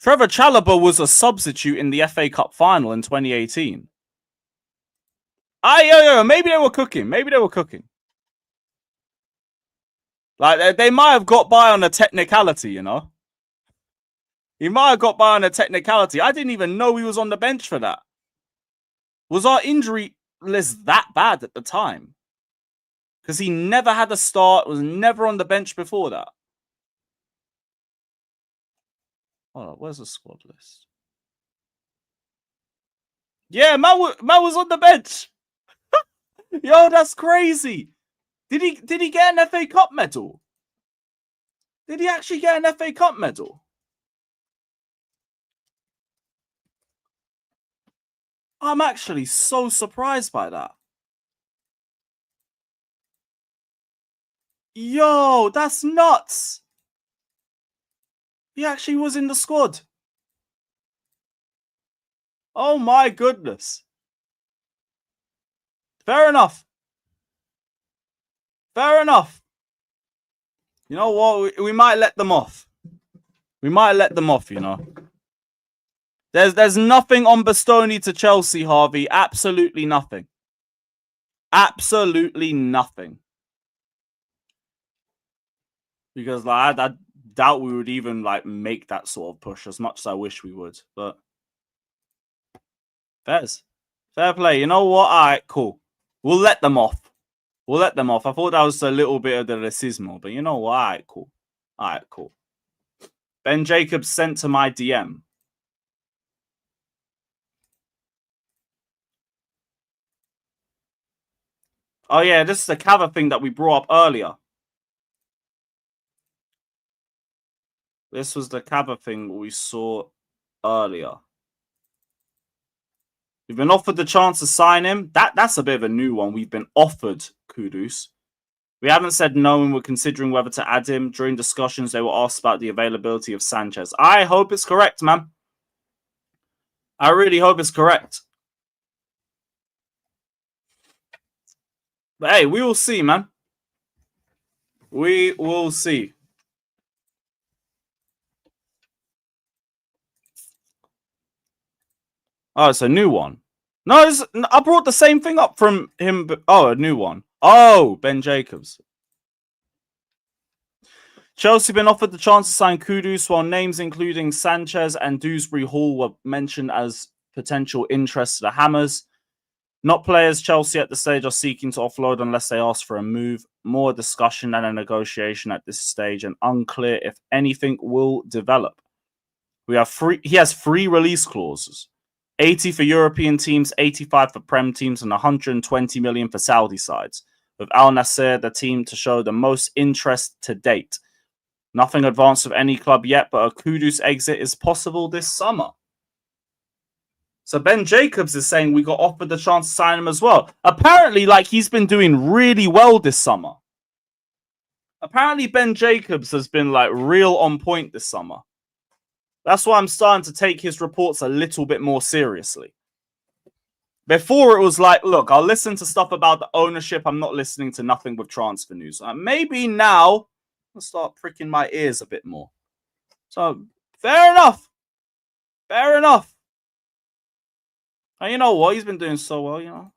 Trevor Chalobah was a substitute in the FA Cup final in 2018. Yeah, maybe they were cooking. Maybe they were cooking. Like, they might have got by on a technicality, you know? He might have got by on a technicality. I didn't even know he was on the bench for that. Was our injury list that bad at the time? Because he never had a start, was never on the bench before that. Oh, where's the squad list? Yeah, man was on the bench. Yo, that's crazy. Did he get an FA Cup medal? Did he actually get an FA Cup medal? I'm actually so surprised by that. Yo, that's nuts. He actually was in the squad. Oh my goodness. Fair enough. Fair enough. You know what? We might let them off. We might let them off, you know. There's nothing on Bastoni to Chelsea, Harvey. Absolutely nothing. Absolutely nothing. Because like I doubt we would even like make that sort of push as much as I wish we would. But fair play. You know what? All right, cool. We'll let them off. We'll let them off. I thought that was a little bit of the racismo, but you know what? All right, cool. All right, cool. Ben Jacobs sent to my DM. Oh yeah, this is the cover thing that we brought up earlier. This was the cover thing we saw earlier. We've been offered the chance to sign him. That's a bit of a new one. We've been offered Kudus. We haven't said no, and we're considering whether to add him. During discussions, they were asked about the availability of Sanchez. I hope it's correct, man. I really hope it's correct. But hey, we will see, man. We will see. Oh, it's a new one. No, I brought the same thing up from him. Oh, a new one. Oh, Ben Jacobs. Chelsea been offered the chance to sign Kudus, while names including Sanchez and Dewsbury Hall were mentioned as potential interest to the Hammers. Not players Chelsea at the stage are seeking to offload unless they ask for a move. More discussion than a negotiation at this stage, and unclear if anything will develop. He has 3 release clauses. 80 for European teams, 85 for Prem teams, and 120 million for Saudi sides, with Al Nassr the team to show the most interest to date. Nothing advanced with any club yet, but a Kudus exit is possible this summer. So Ben Jacobs is saying we got offered the chance to sign him as well. Apparently, like, he's been doing really well this summer. Apparently, Ben Jacobs has been like real on point this summer. That's why I'm starting to take his reports a little bit more seriously. Before, it was like, look, I'll listen to stuff about the ownership. I'm not listening to nothing with transfer news. Maybe now I'll start pricking my ears a bit more. So, fair enough. Fair enough. And you know what? He's been doing so well, you know.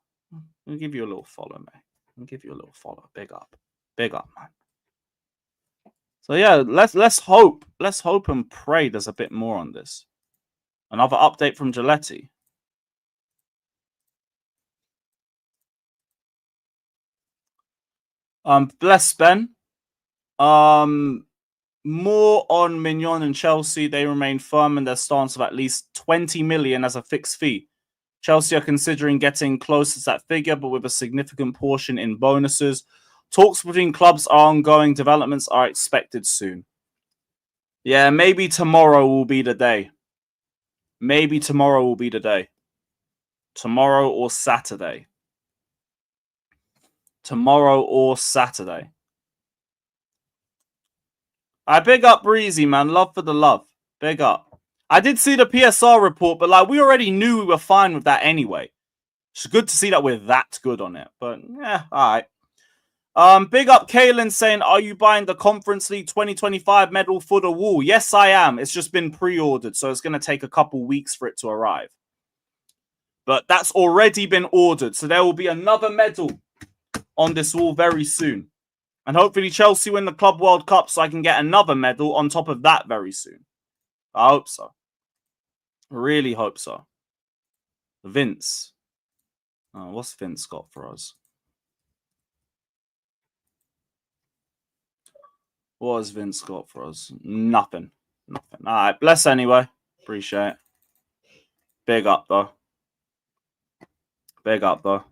I'll give you a little follow, mate. I'll give you a little follow. Big up. Big up, man. So yeah, let's hope and pray there's a bit more on this. Another update from Giletti. Bless Ben. More on Maignan and Chelsea. They remain firm in their stance of at least 20 million as a fixed fee. Chelsea are considering getting close to that figure, but with a significant portion in bonuses. Talks between clubs are ongoing. Developments are expected soon. Yeah, maybe tomorrow will be the day. Maybe tomorrow will be the day. Tomorrow or Saturday. Tomorrow or Saturday. I big up Breezy, man. Love for the love. Big up. I did see the PSR report, but like we already knew we were fine with that anyway. It's good to see that we're that good on it. But yeah, all right. Big up Kalen saying, are you buying the Conference League 2025 medal for the wall? Yes, I am. It's just been pre-ordered, so it's going to take a couple weeks for it to arrive. But that's already been ordered, so there will be another medal on this wall very soon. And hopefully Chelsea win the Club World Cup so I can get another medal on top of that very soon. I hope so. Really hope so. Vince. What's Vince got for us? What has Vince got for us? Nothing. Nothing. All right. Bless anyway. Appreciate it. Big up, though. Big up, though.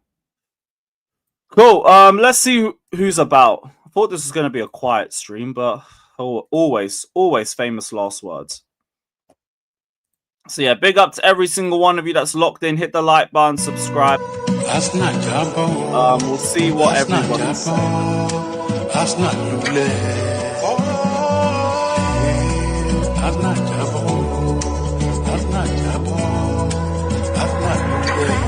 Cool. Let's see who's about. I thought this was going to be a quiet stream, but always famous last words. So yeah, big up to every single one of you that's locked in. Hit the like button, subscribe. That's not Jabbo. We'll see what everyone's saying. That's not Lewin. That's not Jabbo. That's not Jabbo. That's not Lewin.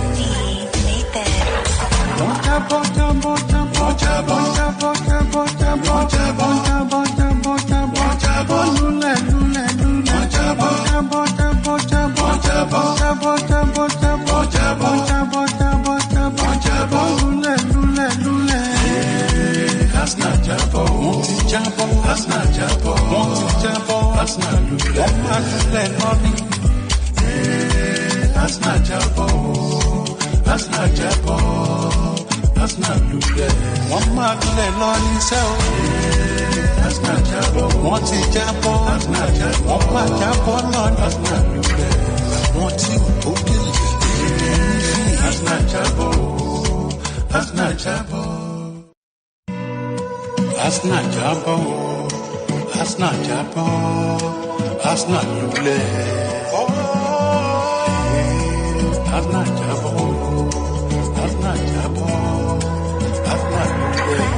Jabbo, Jabbo, Jabbo, Jabbo, Jabbo, Jabbo, Jabbo, Jabbo, Jabbo, Jabbo, Jabbo, Jabbo, Lewin, Lewin, Lewin, Jabbo, Jabbo, Jabbo, Jabbo, Jabbo, Jabbo, Jabbo, Jabbo, Jabbo, Jabbo, Jabbo, Jabbo, Jabbo, Lewin, Lewin, Lewin. That's not Jabbo. Monty Jabbo. That's not Jabbo. Monty Jabbo. That's not Lewin. That's not Jabbo. That's not Jabbo. That's not Lewin. One man to let Lord himself. That's not Jabbo. Monty Jabbo. That's not Jabbo. One man Jabbo, Lord. That's not Lewin. Monty Jabbo. That's not Jabbo. That's not Jabbo. That's not Jabbo. That's not Jabbo. That's not Lewin. That's not Jabbo. That's not Jabbo. That's not Lewin.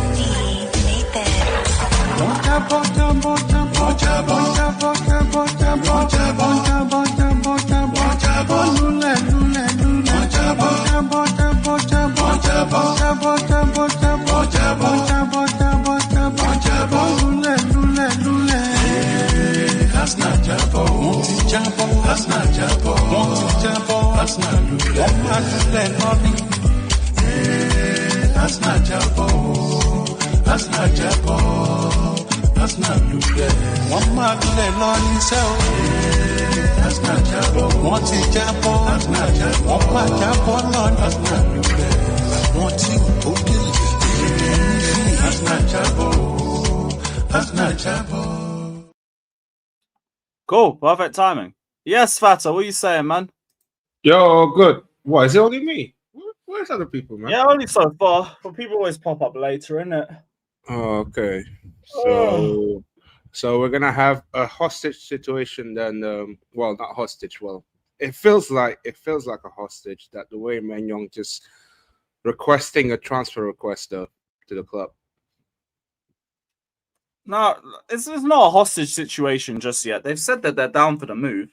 Jabbo, Jabbo, Jabbo, Jabbo, Jabbo, Jabbo, Jabbo, Jabbo, Jabbo, Jabbo, Jabbo, Jabbo, Lewin, Lewin, Lewin, Jabbo, Jabbo, Jabbo, Jabbo, Jabbo, Jabbo, Jabbo, Jabbo, Jabbo, Jabbo, Jabbo, Jabbo, Jabbo, Lewin, Lewin, Lewin. That's not Jabbo. Monty Jabbo. That's not Jabbo. Monty Jabbo. That's not Lewin. That's not Jabbo. That's not Jabbo. That's not Lewin. One man to let Lord himself. That's not Jabbo. Monty Jabbo. That's not Jabbo. One man Jabbo, Lord. That's not Lewin. Monty Jabbo. That's not Jabbo. That's not Jabbo. Cool. Perfect timing. Yes, Fata, what are you saying, man? Yo, good. What, is it only me? Where's other people, man? Yeah, only so far. But people always pop up later, innit? Oh, okay. So we're gonna have a hostage situation then. Well, not hostage. Well, it feels like a hostage that the way Maignan just requesting a transfer request to the club. No, it's not a hostage situation just yet. They've said that they're down for the move.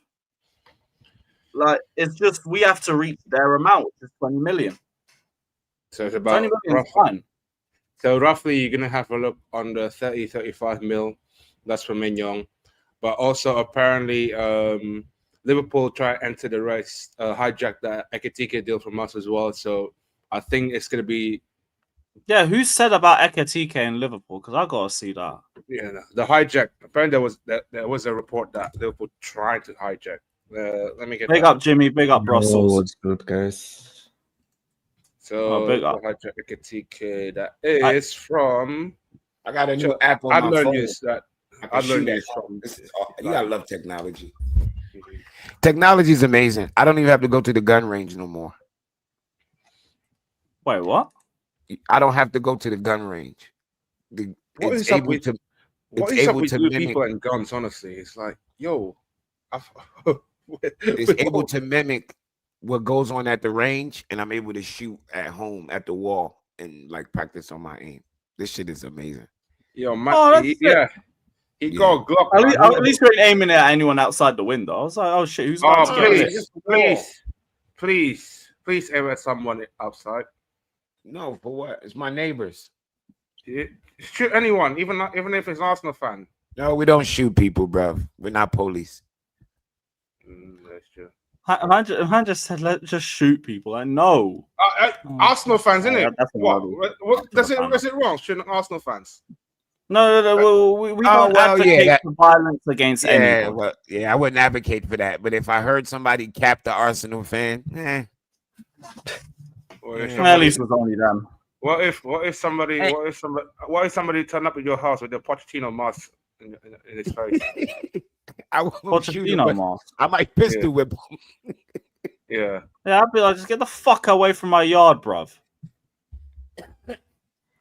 Like, it's just we have to reach their amount, which is 20 million. So it's about 20 million is fine. So roughly you're gonna have a look on the 35 mil. That's for Maignan. But also apparently Liverpool try to enter the race, hijack that Ekitike deal from us as well. So I think it's gonna be. Yeah, who said about Ekitike in Liverpool? Because I gotta see that. Yeah, the hijack. Apparently there was a report that Liverpool tried to hijack. Let me get. Big up Jimmy. Big up Brussels. What's good, guys? So big up. hijack Ekitike that is from. I got a new app on my phone. I learned this from. You gotta love technology. Technology is amazing. I don't even have to go to the gun range no more. Wait, what? I don't have to go to the gun range. What is up with people and guns? Honestly, it's like, yo, it's able to mimic what goes on at the range, and I'm able to shoot at home at the wall and like practice on my aim. This shit is amazing. Yo, man, he got a Glock. At least you ain't aiming at anyone outside the window. I was like, oh shit, who's about to get this? Please aim at someone outside. No, for what? It's my neighbors. Shoot anyone, even if it's Arsenal fan. No, we don't shoot people, bro. We're not police. That's true. Han just said, let's just shoot people. I know. Arsenal fans, isn't it? That's what? Is it wrong shooting Arsenal fans? No. We don't advocate for violence against anybody. Well, I wouldn't advocate for that. But if I heard somebody cap the Arsenal fan, At least it was only them. What if somebody turned up at your house with a Pochettino mask in his face? Pochettino mask. I might pistol whip him. Yeah, I'd be like, just get the fuck away from my yard, bruv.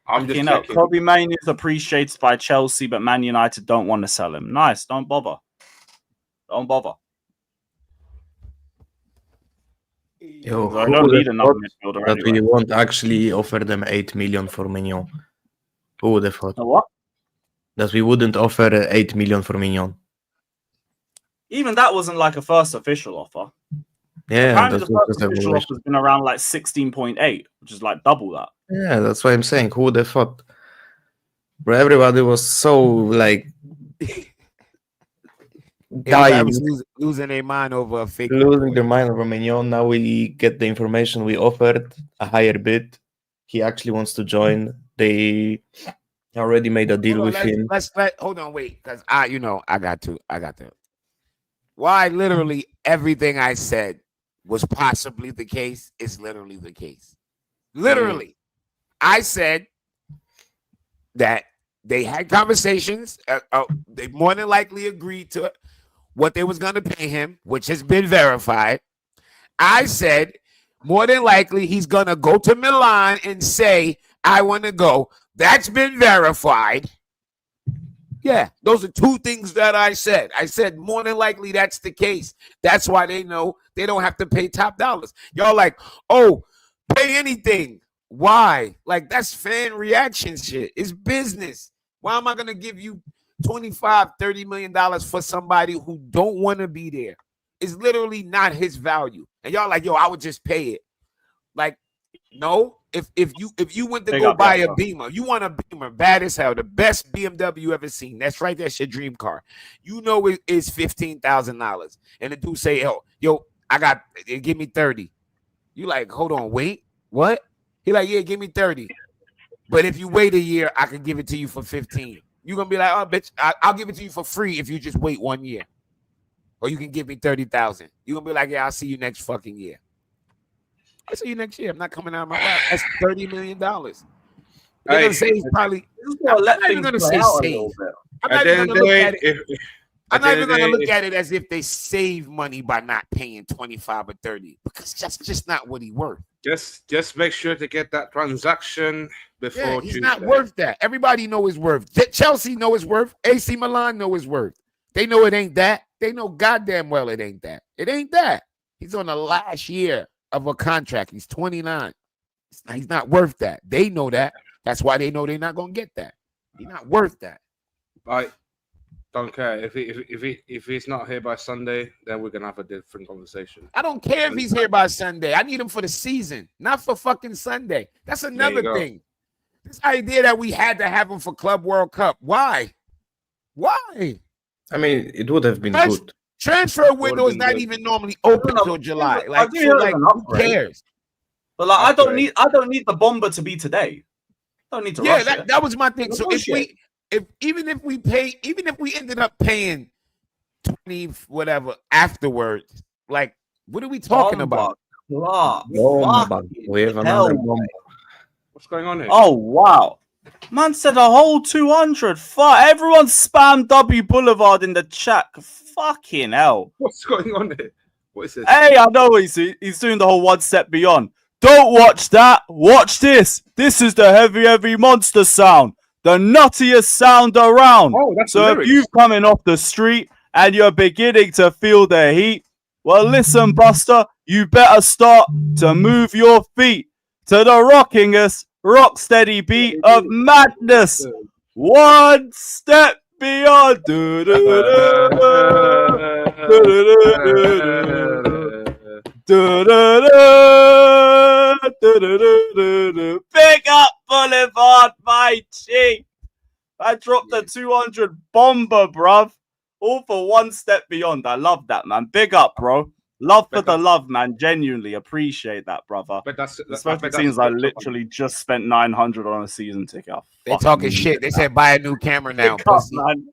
I'm just checking. Kobe Maignan is appreciated by Chelsea, but Man United don't want to sell him. Nice, don't bother. Yo, I don't need another midfielder that anyway. we won't actually offer them 8 million for Maignan. Who would have thought? What? That we wouldn't offer 8 million for Maignan. Even that wasn't like a first official offer. Yeah, apparently that's the first official offer has been around like 16.8, which is like double that. Yeah, that's why I'm saying. Who would have thought? Bro, everybody was so like dying, losing their mind over a fake. Losing their mind over Maignan. Now we get the information. We offered a higher bid. He actually wants to join. They already made a deal with him. Hold on, wait, because I got to. Why literally everything I said was possibly the case is literally the case. Literally, I said that they had conversations. They more than likely agreed to what they was going to pay him, which has been verified. I said more than likely he's going to go to Milan and say, I want to go. That's been verified. Yeah, those are two things that I said. I said more than likely that's the case. That's why they know they don't have to pay top dollars. Y'all like, oh, pay anything. Why? Like, that's fan reaction shit. It's business. Why am I going to give you $25-30 million for somebody who don't want to be there? It's literally not his value. And y'all like, yo, I would just pay it. Like, no. If you went to go buy a Beamer, you want a Beamer, bad as hell, the best BMW you ever seen. That's right, that's your dream car. You know it is $15,000. And the dude say, yo, give me 30. You like, hold on, wait, what? He like, yeah, give me 30. But if you wait a year, I can give it to you for 15. You're gonna be like, oh, bitch, I'll give it to you for free if you just wait 1 year. Or you can give me 30,000. You're gonna be like, yeah, I'll see you next fucking year. I'll see you next year. I'm not coming out of my lap. That's $30 million. They're gonna say he's probably. I'm not even gonna say save. I'm not even gonna look at it. I'm not even gonna look at it as if they save money by not paying 25 or 30, because that's just not what he's worth. Just make sure to get that transaction before he's Tuesday. not worth that. Everybody know his worth. Chelsea know his worth. AC Milan know his worth. They know it ain't that. They know goddamn well it ain't that. It ain't that. He's on the last year of a contract. He's 29. He's not worth that. They know that. That's why they know they're not gonna get that. He's not worth that. I don't care if he's not here by Sunday, then we're gonna have a different conversation. I don't care if he's here by Sunday. I need him for the season, not for fucking Sunday. That's another thing. This idea that we had to have him for Club World Cup. Why? I mean, it would have been good. Transfer window is not even normally open until July. Like, who cares? But like, I don't need the bomber to be today. I don't need to. Yeah, that was my thing. So even if we ended up paying 20 whatever afterwards, like, what are we talking about? We have another bomber. What's going on here? Oh wow. Man said a whole 200. Fuck. Everyone spam W Boulevard in the chat. Fucking hell. What's going on here? What is this? Hey, I know he's doing the whole one step beyond. Don't watch that. Watch this. This is the heavy monster sound. The nuttiest sound around. Oh, that's so if you've coming off the street and you're beginning to feel the heat, well, listen, Buster, you better start to move your feet to the rockingest, rock steady beat of madness. One step beyond. Big up Boulevard, my G. I dropped a 200 bomber, bruv. All for one step beyond. I love that, man. Big up, bro. Love for But the love, man. Genuinely appreciate that, brother. But that's Especially since I literally just spent 900 on a season ticket. They talking shit. They said buy a new camera now. Pick up, man.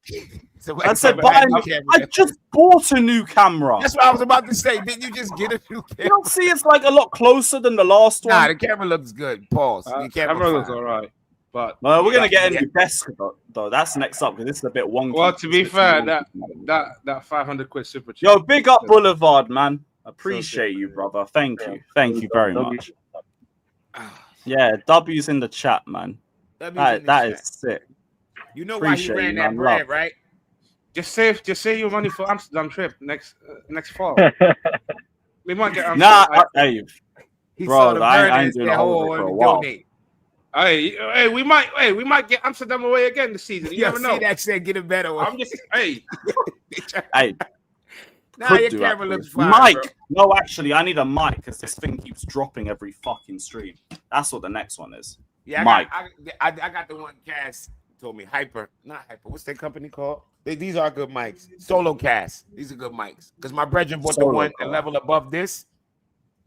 So I said buy a new buy. camera. I just bought a new camera. That's what I was about to say. Didn't you just get a new You camera? don't see it's like a lot closer than the last Nah, one. the camera looks good. Pause. The camera looks fine. all right. But Well, we're gonna get a new desk though. That's next up because this is a bit wonky. well, to be fair, that 500 quid super chat. Yo, big up Boulevard, man. Appreciate you, brother. Thank you very much. Yeah, W's in the chat, man. That is sick. You know why he ran that brand, right? Just save your money for Amsterdam trip next fall. We might get Amsterdam. Hey, he bro, I ain't doing a holiday for a while. Hey, we might get Amsterdam away again this season. You never know. That said, get it better. I'm just hey. Nah, your camera looks fine, Mike, bro. no, actually, I need a mic because this thing keeps dropping every fucking stream. That's what the next one is. Yeah, Mike. I got the one Cass told me. Not Hyper. What's that company called? These are good mics. Solo Cast. These are good mics. Because my brethren bought the one a level above this.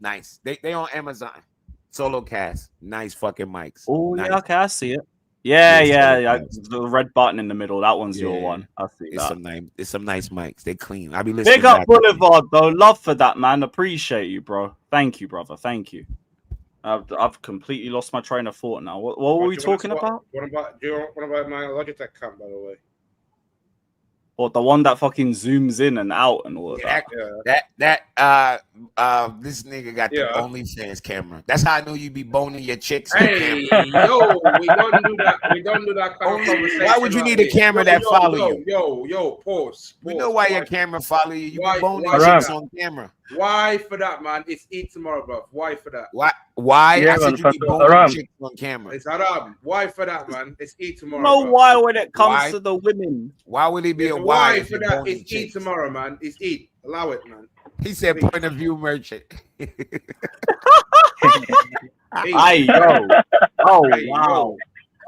Nice. They on Amazon. Solo Cast. Nice fucking mics. Oh, nice. yeah, okay, I see it. Yeah. The red button in the middle. That one's your one. I see that. It's some nice mics. They clean. I be listening. Big up Boulevard, though. Love for that, man. Appreciate you, bro. Thank you, brother. Thank you. I've completely lost my train of thought now. What were we talking about? What about my Logitech cam, by the way? Or the one that fucking zooms in and out and all of that. This nigga got the OnlyFans camera. That's how I know you be boning your chicks. Hey, yo, we don't do that. We don't do that kind of conversation. Why would you need a camera that follow you? Yo, pause. We know why your camera follow you. You be boning chicks on camera. Why for that, man? It's eat tomorrow, bro. Why for that? Why? Yeah, I said you be boning chicks on camera. It's haram. Why for that, man? It's eat tomorrow. No, why when it comes to the women? Why would it be a why for that? It's eat tomorrow, man. It's eat. Allow it, man. He said point of view merchant. Hey, yo. Oh, wow.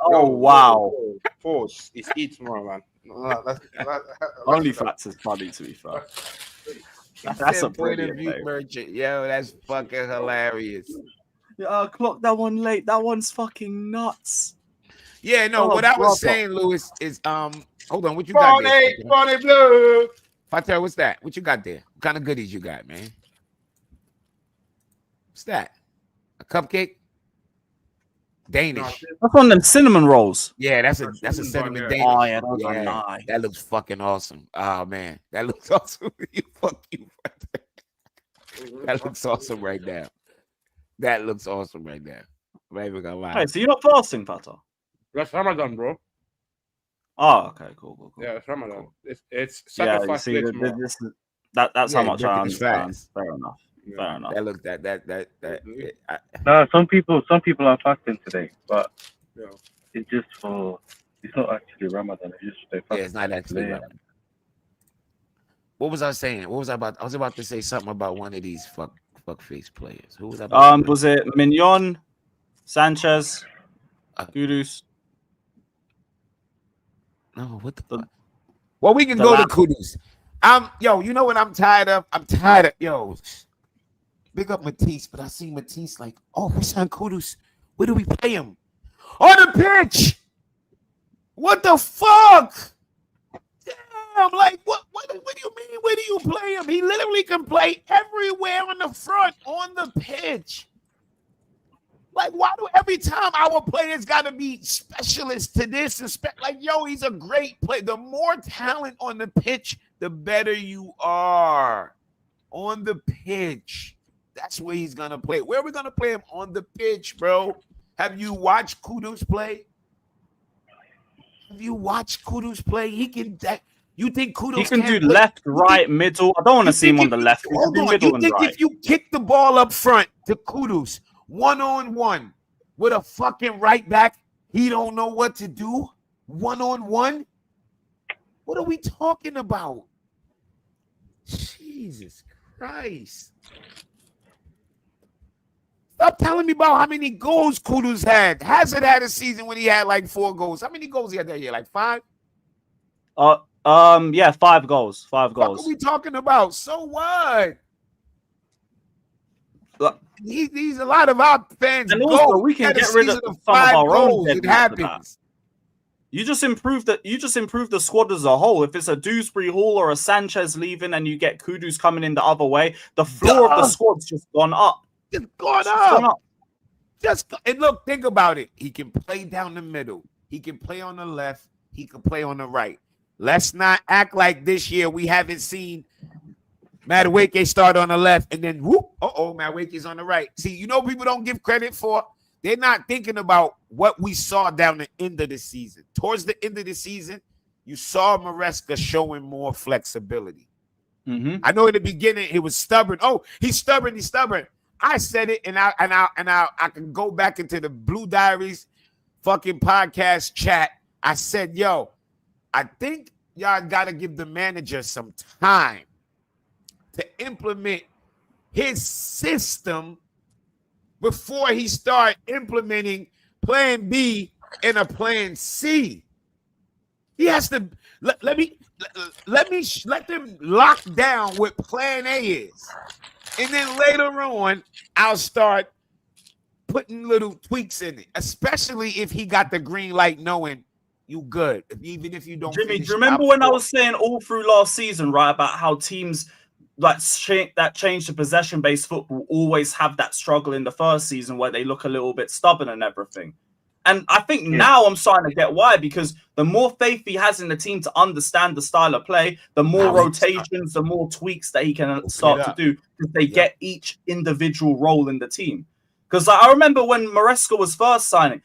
Oh, wow. Pause. It's eat tomorrow, man. Only facts is funny, to be fair. That's a point of view merchant. Yo, that's fucking hilarious. Yeah, clock that one late. That one's fucking nuts. Yeah, no. What I was saying, Lewis, is hold on. What you got there? Bonnie Blue. Fatel, what's that? What you got there? What kind of goodies you got, man? What's that? A cupcake? Danish. That's one of them cinnamon rolls. Yeah, that's a cinnamon Danish. Oh yeah, those are nice. That looks fucking awesome. Oh man, that looks awesome. Fuck you. That looks awesome right now. That looks awesome right now. I'm not even gonna lie. Hey, so you're not fasting, Fata? That's Ramadan, bro. Oh, okay, cool. Yeah, it's Ramadan. Cool. It's sacrifice. Yeah, you see, that's how much I understand. Fair enough. Fair enough. That look that. No, some people are fasting today, but it's just for. It's not actually Ramadan. It's just they fast. Yeah, it's not actually Ramadan. What was I saying? What was I about? I was about to say something about one of these fuck face players. Who was I? Was it Maignan, Sanchez, Kudus? No, what the fuck? Well, we can go to Kudus. Yo, you know what I'm tired of? I'm tired of big up Matisse, but I see Matisse like, we signed Kudus. Where do we play him? On the pitch. What the fuck? Damn, like what do you mean? Where do you play him? He literally can play everywhere on the front, on the pitch. Like, why do every time our players gotta be specialists to this? He's a great player. The more talent on the pitch, the better you are. On the pitch. That's where he's gonna play. Where are we gonna play him? On the pitch, bro. Have you watched Kudus play? You can you think Kudus he can do left, right, middle? I don't want to see him on the left. Hold on. You think if you kick the ball up front to Kudus 1-on-1 with a fucking right back, he don't know what to do? 1-on-1? What are we talking about? Jesus Christ. Stop telling me about how many goals Kudus had. Hazard had a season when he had like 4 goals. How many goals he had that year? Like 5? 5 goals. 5 goals. What are we talking about? So what? He's a lot of our fans. And also, we can get rid of some of our own. It happens. You just improve the squad as a whole. If it's a Dewsbury Hall or a Sanchez leaving, and you get Kudus coming in the other way, the floor of the squad's just gone up. Just gone up. And look, think about it. He can play down the middle. He can play on the left. He can play on the right. Let's not act like this year we haven't seen Madueke start on the left and then whoop, Madueke's on the right. See, you know, people don't give credit for. They're not thinking about what we saw down the end of the season. Towards the end of the season, you saw Maresca showing more flexibility. I know in the beginning he was stubborn. Oh, he's stubborn. He's stubborn. I said it, and I can go back into the Blue Diaries fucking podcast chat. I said, yo, I think y'all gotta give the manager some time to implement his system before he start implementing plan B and a plan C. He has to let them lock down what plan A is. And then later on, I'll start putting little tweaks in it, especially if he got the green light knowing you good, even if you don't. Jimmy, do you remember when I was saying all through last season, right, about how teams that change to possession-based football always have that struggle in the first season where they look a little bit stubborn and everything. And I think now I'm starting to get why, because the more faith he has in the team to understand the style of play, the more rotations, the more tweaks that he can start to do, because they get each individual role in the team. Because I remember when Maresca was first signing,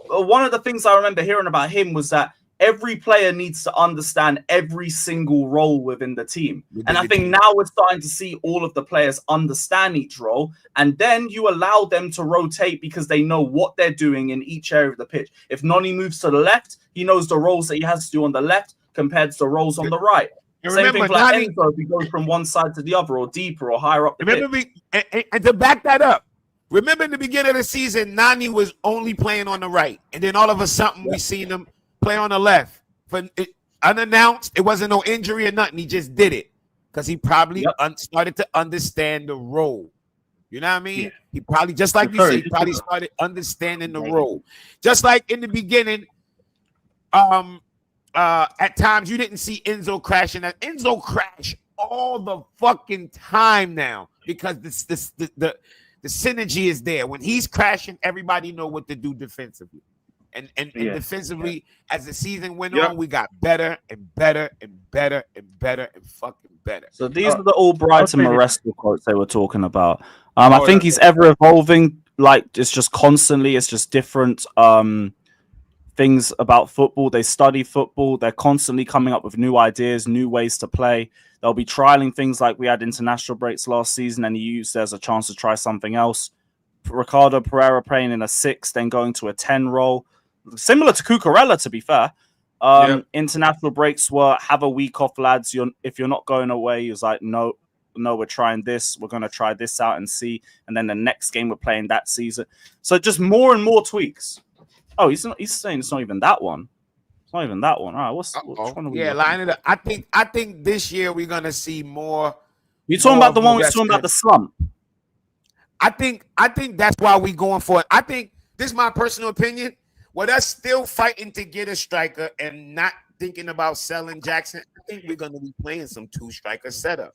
one of the things I remember hearing about him was that every player needs to understand every single role within the team. And I think now we're starting to see all of the players understand each role. And then you allow them to rotate because they know what they're doing in each area of the pitch. If Noni moves to the left, he knows the roles that he has to do on the left compared to the roles on the right. Same thing for like Enzo, if he goes from one side to the other or deeper or higher up the pitch. And to back that up, remember in the beginning of the season, Nani was only playing on the right. And then all of a sudden we seen him play on the left for unannounced. It wasn't no injury or nothing. He just did it because he probably started to understand the role. You know what I mean? Yeah. He probably, just like you said, he probably started understanding the role. Just like in the beginning, at times you didn't see Enzo crashing. Enzo crash all the fucking time now because the synergy is there. When he's crashing, everybody know what to do defensively. And defensively, as the season went on, we got better and better and better and better and fucking better. So these are the Albright and Maresca quotes they were talking about. I think he's ever evolving. Like, it's just constantly, it's just different things about football. They study football. They're constantly coming up with new ideas, new ways to play. They'll be trialing things like we had international breaks last season, and he used it as a chance to try something else. Ricardo Pereira playing in a 6, then going to a 10 role. Similar to Cucurella, to be fair. International breaks were have a week off, lads. If you're not going away, he was like, no, we're trying this. We're going to try this out and see. And then the next game we're playing that season. So just more and more tweaks. Oh, he's saying it's not even that one. It's not even that one. All right, which one are we line it up. I think this year we're going to see more. You're talking about the one we're talking about the slump. I think that's why we're going for it. I think this is my personal opinion. With us still fighting to get a striker and not thinking about selling Jackson, I think we're going to be playing some 2-striker setup.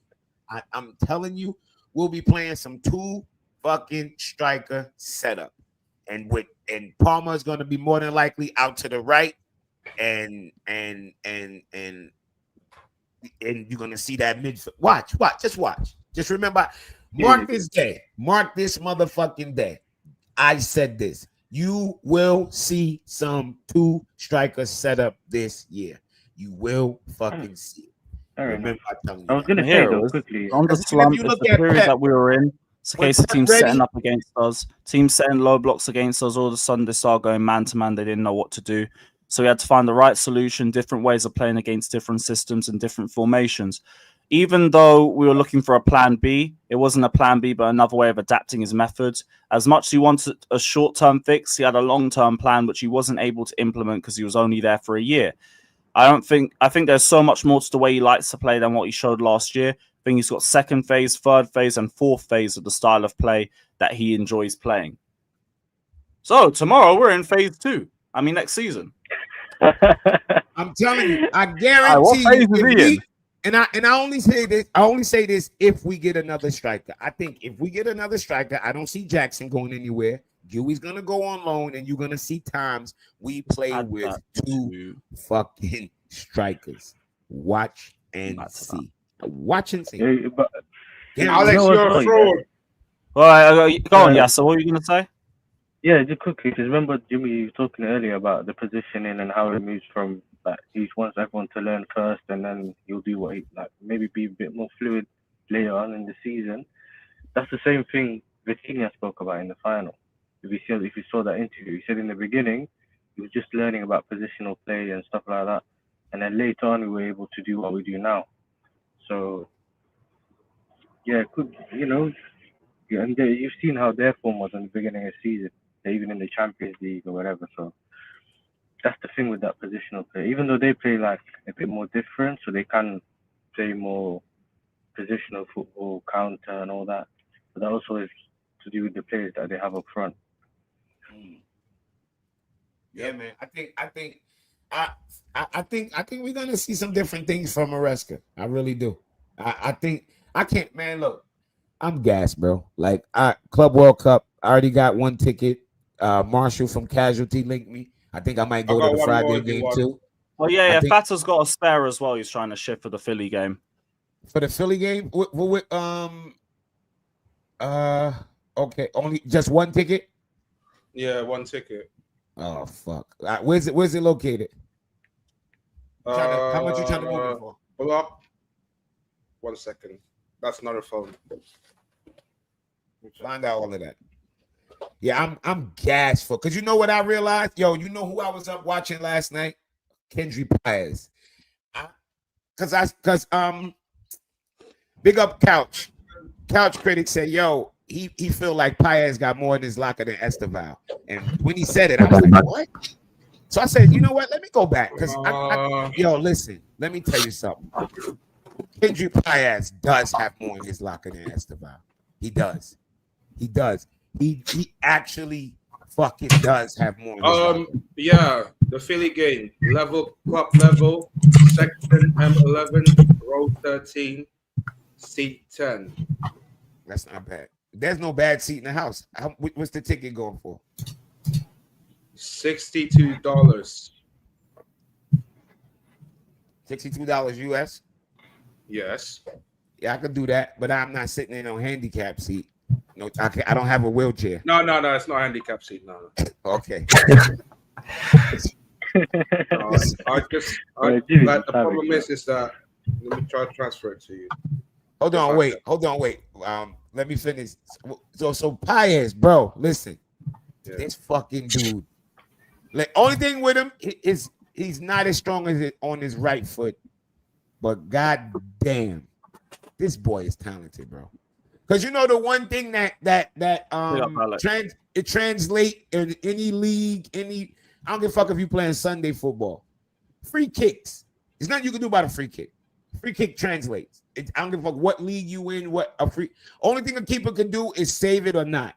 I'm telling you, we'll be playing some 2 fucking striker setup. And Palmer is going to be more than likely out to the right. And you're going to see that midfield. Watch. Just remember, mark this day. Mark this motherfucking day. I said this. You will see some 2-striker setup this year. You will fucking see it. Remember, I was going to say though quickly on the slump. It's the period that we were in. It's a case of teams setting up against us, teams setting low blocks against us. All of a sudden, they start going man to man. They didn't know what to do, so we had to find the right solution. Different ways of playing against different systems and different formations. Even though we were looking for a plan B, it wasn't a plan B, but another way of adapting his methods. As much as he wanted a short-term fix, he had a long-term plan, which he wasn't able to implement because he was only there for a year. I think there's so much more to the way he likes to play than what he showed last year. I think he's got second phase, third phase, and fourth phase of the style of play that he enjoys playing. So tomorrow we're in phase 2. I mean, next season. I'm telling you, I What guarantee phase you, is he in? and I only say this. I only say this if we get another striker. I think if we get another striker, I don't see Jackson going anywhere. Dewey's gonna go on loan, and you're gonna see times we play with 2 fucking strikers. Watch and see. Watch and see. Yeah, but Alex, know you're what, a fraud. All right, go on, Yasser. What were you gonna say? yeah, just quickly, because remember Jimmy, you were talking earlier about the positioning and how it moves from like he wants everyone to learn first, and then he'll do what he like, maybe be a bit more fluid later on in the season. That's the same thing Vitinha spoke about in the final. If you saw that interview, he said in the beginning he was just learning about positional play and stuff like that, and then later on we were able to do what we do now. So yeah, and you've seen how their form was in the beginning of the season, even in the Champions League or whatever. So that's the thing with that positional play. Even though they play like a bit more different, so they can play more positional football, counter, and all that. But that also is to do with the players that they have up front. Yeah, man. I think we're gonna see some different things from Maresca. I really do. I think I can't, man. Look, I'm gassed, bro. Like Club World Cup, I already got 1 ticket. Marshall from Casualty linked me. I think I might go to the Friday game too. Well, yeah. Fata's got a spare as well. He's trying to shift for the Philly game. For the Philly game, okay, only just 1 ticket. Yeah, 1 ticket. Oh fuck! Where's it located? How much you trying to move it for? Block. 1 second. That's not a phone. Find out all of that. Yeah, I'm gassed for, because you know what I realized? Yo, you know who I was up watching last night? Kendry Paez. Because big up Couch. Couch critic said, yo, he feel like Paez got more in his locker than Esteval. And when he said it, I was like, what? So I said, you know what? Let me go back. Because yo, listen, let me tell you something. Kendry Paez does have more in his locker than Esteval. He does. He actually fucking does have more. Yeah, the Philly game, club level, section M11, row 13, seat 10. That's not bad. There's no bad seat in the house. What's the ticket going for? $62. $62 US. Yes. Yeah, I could do that, but I'm not sitting in no handicap seat. No, I don't have a wheelchair. No, it's not a handicap seat. No. Okay. The problem is that let me try to transfer it to you. Hold on, wait. Let me finish. So Paez, bro, listen. Yeah. This fucking dude. Like, only thing with him is he's not as strong as it on his right foot, but god damn, this boy is talented, bro. Because you know the one thing that it translate in any league, I don't give a fuck if you playing Sunday football. Free kicks. There's nothing you can do about a free kick. Free kick translates. I don't give a fuck what league you in, what a free. Only thing a keeper can do is save it or not.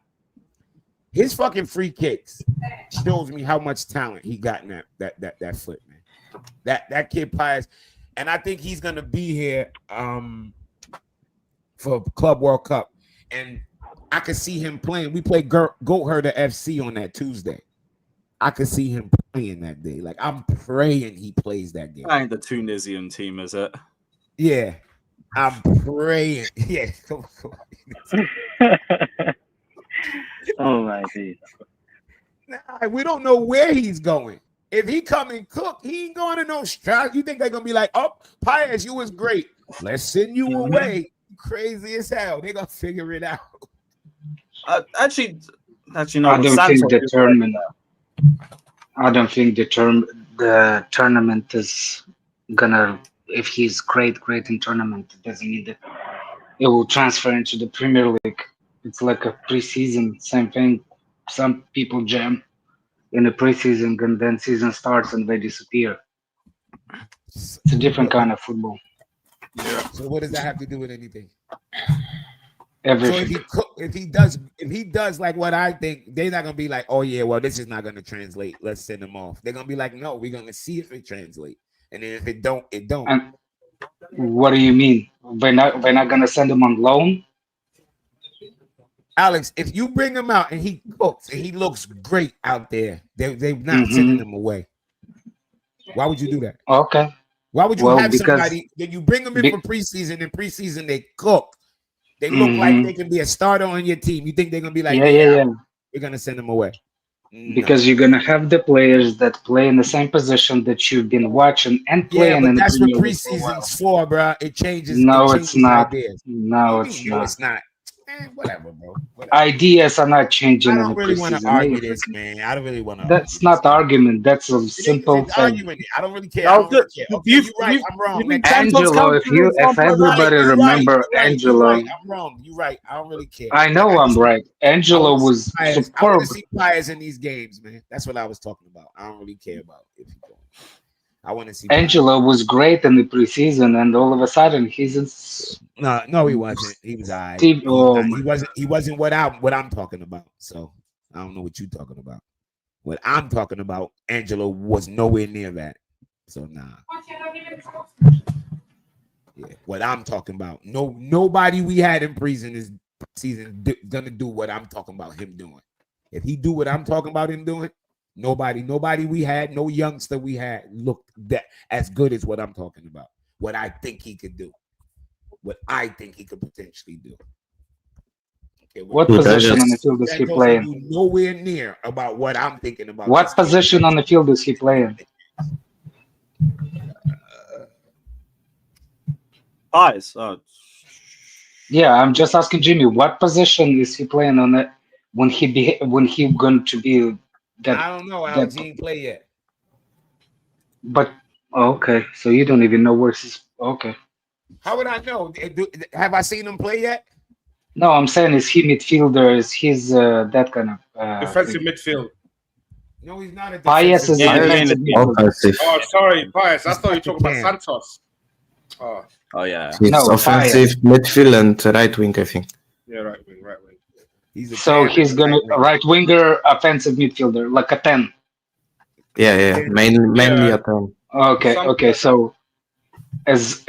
His fucking free kicks shows me how much talent he got in that foot, man. That kid Pius, and I think he's gonna be here for Club World Cup, and I could see him playing. We play Goat Herder FC on that Tuesday. I could see him playing that day. Like, I'm praying he plays that game. That ain't the Tunisian team, is it? Yeah, I'm praying. Yeah. Oh my God. Nah, we don't know where he's going. If he come and cook, he ain't going to no strike. You think they're gonna be like, "Oh, Pius, you was great. Let's send you away." Crazy as hell. They're gonna figure it out. Actually, no. I don't think the tournament. I don't think the tournament is gonna. If he's great in tournament, it doesn't mean that it will transfer into the Premier League. It's like a preseason, same thing. Some people jam in the preseason, and then season starts and they disappear. It's a different kind of football. Yeah. So what does that have to do with anything? Everything. So if he does like what I think, they're not gonna be like, oh yeah, well this is not gonna translate. Let's send him off. They're gonna be like, no, we're gonna see if it translates, and then if it don't, it don't. And what do you mean? We're not gonna send him on loan? Alex, if you bring him out and he cooks and he looks great out there, they're not sending him away. Why would you do that? Okay. Why would you Well, have because- somebody that you bring them in for preseason and preseason they cook? They look like they can be a starter on your team. You think they're gonna be like, yeah. we're gonna send them away? No. Because you're gonna have the players that play in the same position that you've been watching and playing but in the that's what Premier League for a while. preseason's for, bro. It changes. No, it it's changes not. Ideas. No, What do it's you mean, no, not. it's not. Man, whatever, bro. Whatever. Ideas are not changing I in don't the really want preseason. to argue this, man. I don't really want to. That's not argument. That's a simple It's thing. arguing it. I don't really care. I don't really care. Okay, you're right. I'm wrong. Next time. Angelo, if everybody remember Angelo, I'm wrong. You're right. I don't really care. I know I'm right. Angelo was I want superb. to see players in these games, man. That's what I was talking about. I don't really care about if he going. I want to see. Angelo was great in the preseason, and all of a sudden he's in. No, he wasn't. He was alright. Steve, He wasn't what I'm talking about. So I don't know what you're talking about. What I'm talking about, Angelo was nowhere near that. So nah. Yeah, what I'm talking about. Nobody we had in preseason gonna do what I'm talking about him doing. If he do what I'm talking about him doing, nobody we had, no youngster we had looked that as good as what I'm talking about. What I think he could do. What I think he could potentially do. Okay, what position on the field is he playing? Nowhere near about what I'm thinking about. What position on the field is he playing? Eyes. Yeah, I'm just asking Jimmy. What position is he playing on it when he going to be that? I don't know. Alex, he ain't play yet. But okay, so you don't even know where he's okay. How would I know? Have I seen him play yet? No, I'm saying is he midfielder? Is he's that kind of Defensive thing? midfield. No, he's not a Pius is Yeah, defensive midfielder. Offensive. Oh, sorry, Pius. I thought you were talking about Santos. Oh, Yeah. It's No, offensive midfield and right wing, I think. yeah, right wing. So he's gonna right winger, offensive midfielder, like a 10. Yeah. Mainly Yeah. at home. Okay. So as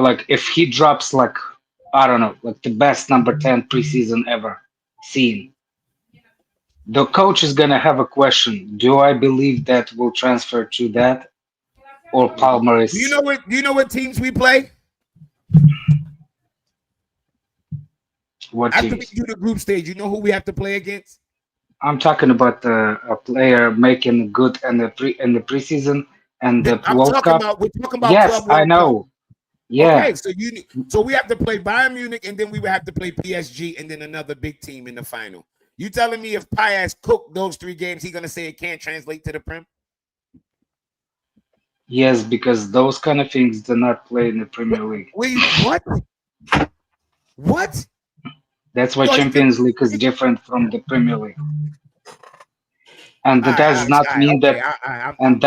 like if he drops like I don't know, like the best number 10 preseason ever seen, the coach is gonna have a question. Do I believe that will transfer to that, or Palmer is? Do you know what teams we play? What After teams? we do the group stage, you know who we have to play against? I'm talking about a player making good in the preseason and the World Cup. We're talking about Yes, Club World I know. Cup. Yeah. Okay, so we have to play Bayern Munich, and then we would have to play PSG, and then another big team in the final. You telling me if Pius cooked those 3 games, he's gonna say it can't translate to the Prem? Yes, because those kind of things do not play in the Premier League. Wait, what? What? That's why No, Champions League is different from the Premier League. And that does not mean that, and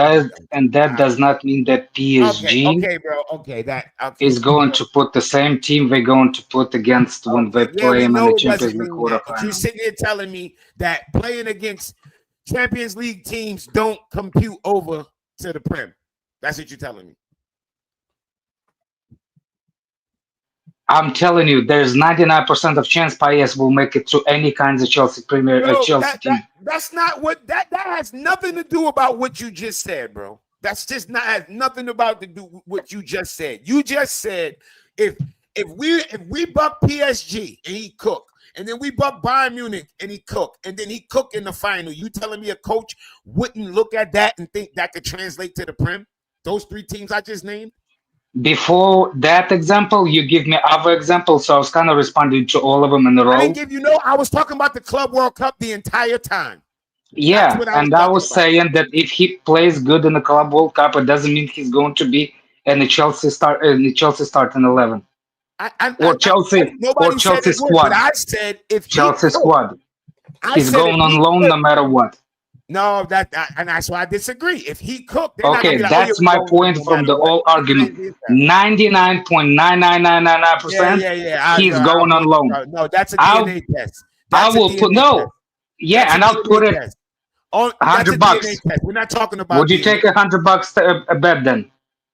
that does not mean that PSG is going to put the same team they're going to put against when they play in the Champions League quarterfinal. You're sitting here telling me that playing against Champions League teams don't compute over to the Prem. That's what you're telling me. I'm telling you, there's 99% of chance Pius will make it to any kinds of Chelsea Premier Chelsea team. That's not what that has nothing to do about what you just said, bro. That's just not has nothing about to do with what you just said. You just said if we buck PSG and he cook, and then we buck Bayern Munich and he cook, and then he cook in the final. You telling me a coach wouldn't look at that and think that could translate to the Prem? Those 3 teams I just named. Before that example, you give me other examples, so I was kind of responding to all of them in a row. I didn't give you I was talking about the Club World Cup the entire time. Yeah, I was saying that if he plays good in the Club World Cup, it doesn't mean he's going to be in the Chelsea starting 11. Chelsea squad. But I said if Chelsea squad, he's going on loan no matter what. No, and that's why I disagree. If he cooked, Okay, that's my point from the whole argument. 99.99999%. He's going on loan. No, that's a DNA test. I will put and I'll put it $100. We're not talking about. Would you take $100 a bet then?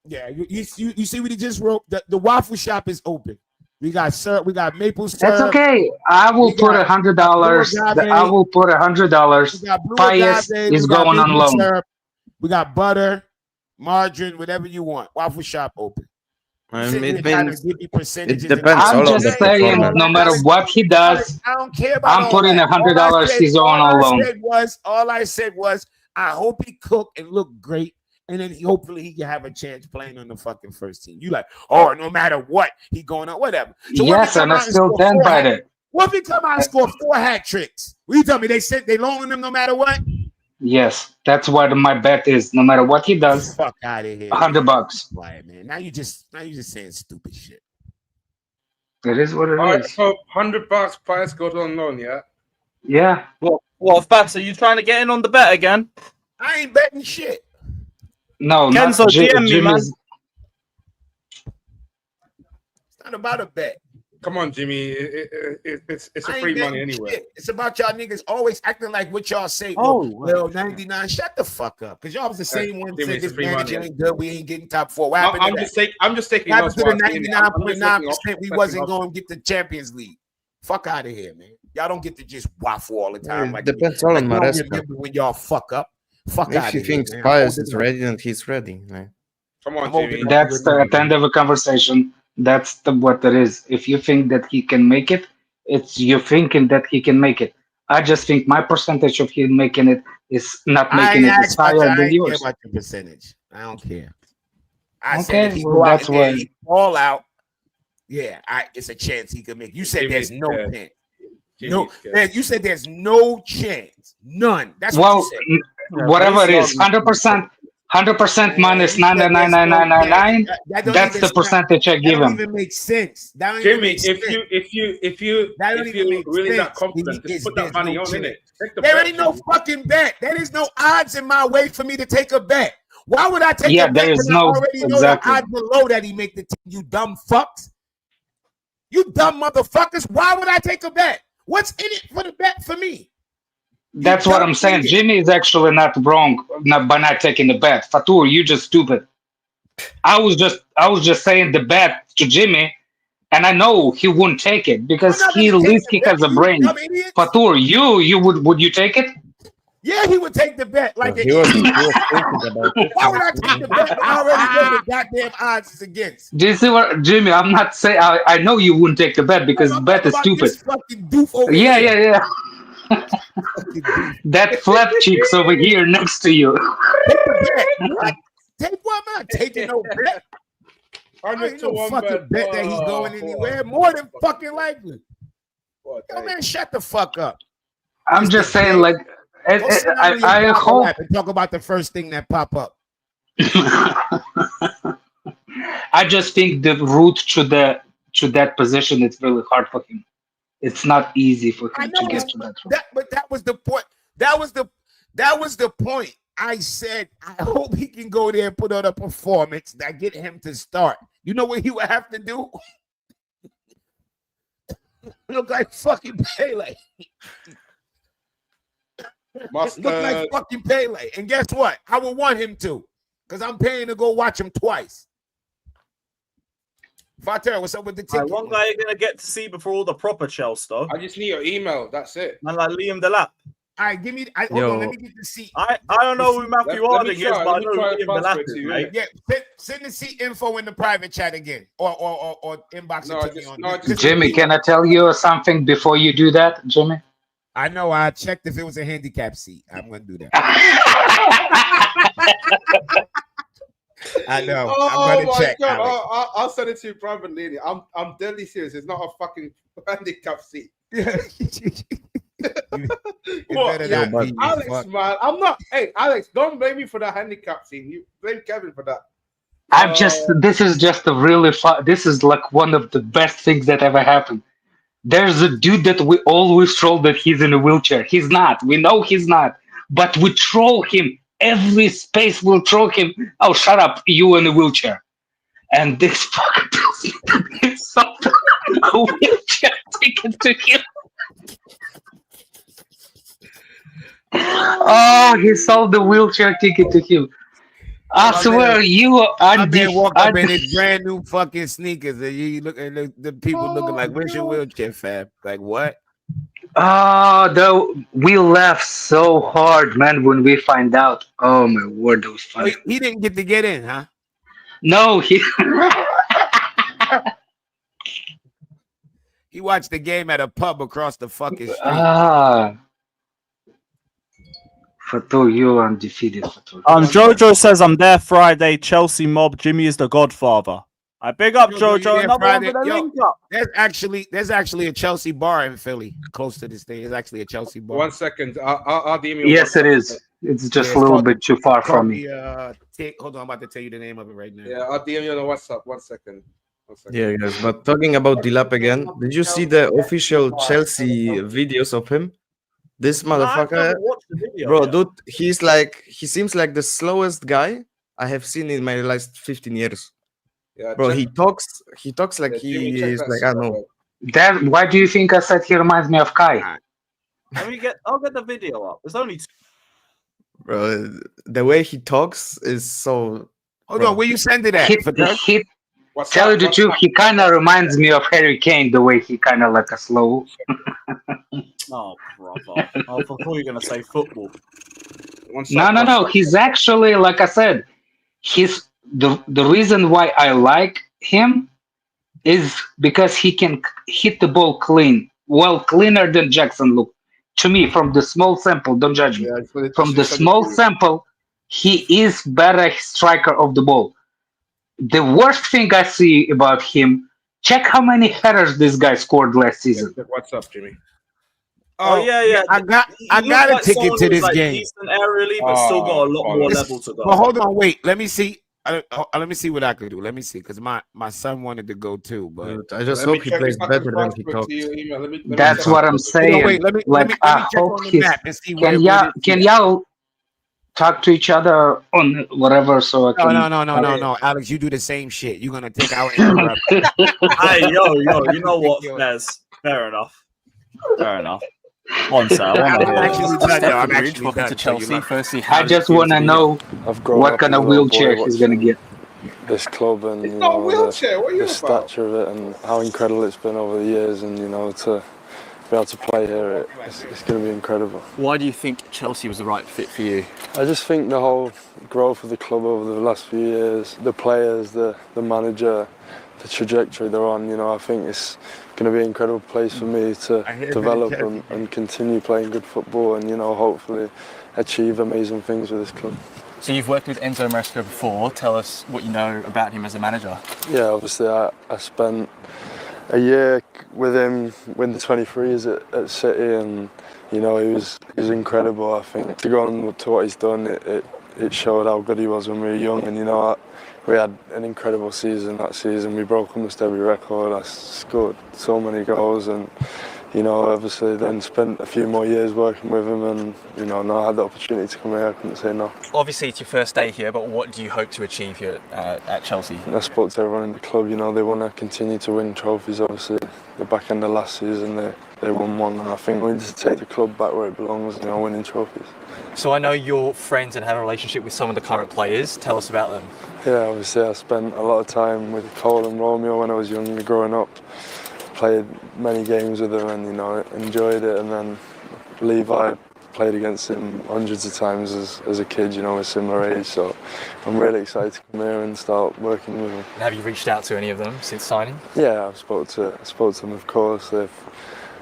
Yeah, you see what he just wrote. The waffle shop is open. We got syrup. We got maple syrup. That's okay. I will put $100. I will put $100. Pius is going on loan. Syrup. We got butter, margarine, whatever you want. Waffle shop open. It depends. I'm just saying, no matter what he does, I don't care about. I'm putting $100. He's going on loan. All I said was, I hope he cooked and looked great. And then hopefully he can have a chance playing on the fucking first team. You like, no matter what, he going on, whatever. So yes, and I still stand by that. What if he come out and score 4 hat tricks? Will you tell me they said they loaning him no matter what? Yes, that's what my bet is. No matter what he does, fuck out of here. $100. Quiet, man. Now you just saying stupid shit. It is what it is. So $100 Pius goes on loan, yeah? Yeah. Well, Fats, are you trying to get in on the bet again? I ain't betting shit. No, Kenzo, GM me, man. It's not about a bet. Come on, Jimmy. It's a free money anyway. Shit. It's about y'all niggas always acting like what y'all say. 99. Shut the fuck up. Because y'all was the same one said this manager ain't good. We ain't getting top 4. What happened I'm just taking what happened to the 99.9% we wasn't going to get the Champions League. Fuck out of here, man. Y'all don't get to just waffle all the time. It depends all on Maresca. Remember when y'all fuck up. Fuck out of here. If you think Pius is ready, then he's ready. Man. Come on, Jimmy. That's the end of a conversation. That's what it is. If you think that he can make it, it's you thinking that he can make it. I just think my percentage of him making it is not making it is higher than yours. I don't care about your percentage. I don't care. I okay, said if he go out there, he fall out. Yeah, it's a chance he could make. You said there's no chance. No, man, you said there's no chance. None. That's what you said. Whatever it is, 100%. 100% minus 99999. That's the percentage I give him. That don't even make sense. Jimmy, if you really not confident, just put that money on in it. There ain't no fucking bet. There is no odds in my way for me to take a bet. Why would I take a bet when I already know the odds below that he make the team? You dumb fucks. You dumb motherfuckers. Why would I take a bet? What's in it for the bet for me? That's what I'm saying. Jimmy is actually not wrong by not taking the bet. Fatur, you just stupid. I was just saying the bet to Jimmy, and I know he wouldn't take it because at least he has a brain. Fatur, you would you take it? Yeah, he would take the bet. Like he was thinking about it. Why would I take the bet? I already know the goddamn odds is against. Do you see what, Jimmy? I'm not saying I know you wouldn't take the bet because the bet is stupid. Yeah. That flat cheeks over here next to you. Take one, man. Taking no bet. I ain't no fucking bet that he's going anywhere. More than fucking likely. Yo, man, shut the fuck up. I'm just saying, like, I hope. And talk about the first thing that pop up. I just think the route to that position is really hard for him. It's not easy for him to get to that route. But that was the point. That was the point. I said, I hope he can go there and put on a performance that get him to start. You know what he would have to do? Look like fucking Pele. Look like fucking Pele. And guess what? I would want him to. Because I'm paying to go watch him twice. Vater, what's up with the ticket? One guy you're gonna get to see before all the proper Chelsea stuff. I just need your email. That's it. Man, like Liam Delap. All right, give me. Hold on, let me get the seat. I don't know who Matthew Harding is, but I know Liam Delap is, right? Yeah, send the seat info in the private chat again, or inbox it to me on. Jimmy, can I tell you something before you do that, Jimmy? I know. I checked if it was a handicap seat. I'm gonna do that. I know. I'm gonna check. God. I'll send it to you privately. I'm deadly serious. It's not a fucking handicap seat. Alex, man, I'm not. Hey, Alex, don't blame me for that handicap seat. You blame Kevin for that. This is just a really fun. This is like one of the best things that ever happened. There's a dude that we always troll that he's in a wheelchair. He's not. We know he's not. but we troll him. Every space will troll him. Oh, shut up, you in a wheelchair. And this fucking person sold a wheelchair ticket to him. Oh, he sold the wheelchair ticket to him. I My swear, man- you are My man walked up in his brand new fucking sneakers, and you look at the people looking like, "Where's your wheelchair, fam?" Like what? we laughed so hard, man, when we find out. Oh my word, that was funny. He didn't get to get in, huh? No, he. He watched the game at a pub across the fucking street. Fatou, you are undefeated, Fatou. Jojo says I'm there Friday. Chelsea mob. Jimmy is the Godfather. I big up Jojo, you Jojo. there Another one Friday? for the Yo. link up. There's actually a Chelsea bar in Philly, close to this thing. There's actually a Chelsea bar. 1 second. I'll DM you. Yes, it is. It's just Yeah, a little it's bit too far from me. Hold on, I'm about to tell you the name of it right now. Yeah, I'll DM you on the WhatsApp. 1 second. 1 second. Yeah, guys. But talking about Dilap again, did you see the official Chelsea videos of him? This I've motherfucker, never watched the video bro, yet. dude, he seems like the slowest guy I have seen in my last 15 years. Yeah, Bro, check- he talks like yeah, Jimmy, he check is that like, shit I out, know. bro. That. Why do you think I said he reminds me of Kai? I'll get the video up. It's only Bro, the way he talks is so. Hold Bro. on, where you send it at? He What's tell you up? the What's truth, up? he kind of reminds me of Harry Kane, the way he kind of like a slow. Oh, brother. I thought you were going to say football. No. He's actually, like I said, he's the reason why I like him is because he can hit the ball clean, well cleaner than Jackson look. To me, from the small sample, don't judge me. From the small sample, he is better striker of the ball. The worst thing I see about him, check how many headers this guy scored last season. What's up, Jimmy? Oh, yeah. I got a ticket to this game. Decent aerially, but still got a lot more level to go. But hold on, wait. Let me see. Let me see what I could do. Let me see, because my son wanted to go too, but Dude, I just Let me hope he check plays if I better can than he transfer it talks. to your email. Let me That's check. what I'm hold saying. on, wait. Let me I check hope on the he's. map and see where Can y'all talk to each other on whatever so I can? No, Alex, you do the same shit. You're gonna take our interrupt. Hey, yo, you know what, Fez? Fair enough. One sec, I want to I'm hear actually this. done. I'm Rude actually talking done. to Chelsea. Firstly, I just want to know what kind of wheelchair he's gonna get. This club and It's not a wheelchair. What are you the about? stature of it and how incredible it's been over the years, and to be able to play here, it's going to be incredible. Why do you think Chelsea was the right fit for you? I just think the whole growth of the club over the last few years, the players, the manager, the trajectory they're on, I think it's going to be an incredible place for me to develop and continue playing good football and, hopefully achieve amazing things with this club. So you've worked with Enzo Maresca before. Tell us what you know about him as a manager. Yeah, obviously I spent a year with him when the 23s at City, and he was incredible. I think to go on to what he's done, it showed how good he was when we were young, and we had an incredible season that season. We broke almost every record. I scored so many goals, and obviously then spent a few more years working with him, and now I had the opportunity to come here. I couldn't say no. Obviously, it's your first day here, but what do you hope to achieve here at Chelsea? I spoke to everyone in the club. They want to continue to win trophies. Obviously, the back end of last season they won one, and I think we need to take the club back where it belongs. Winning trophies. So I know you're friends and have a relationship with some of the current players. Tell us about them. Yeah, obviously I spent a lot of time with Cole and Romeo when I was younger, growing up. Played many games with them and enjoyed it, and then Levi played against him hundreds of times as a kid, we're similar age, so I'm really excited to come here and start working with him. Have you reached out to any of them since signing? Yeah, I've spoke to them, of course. I've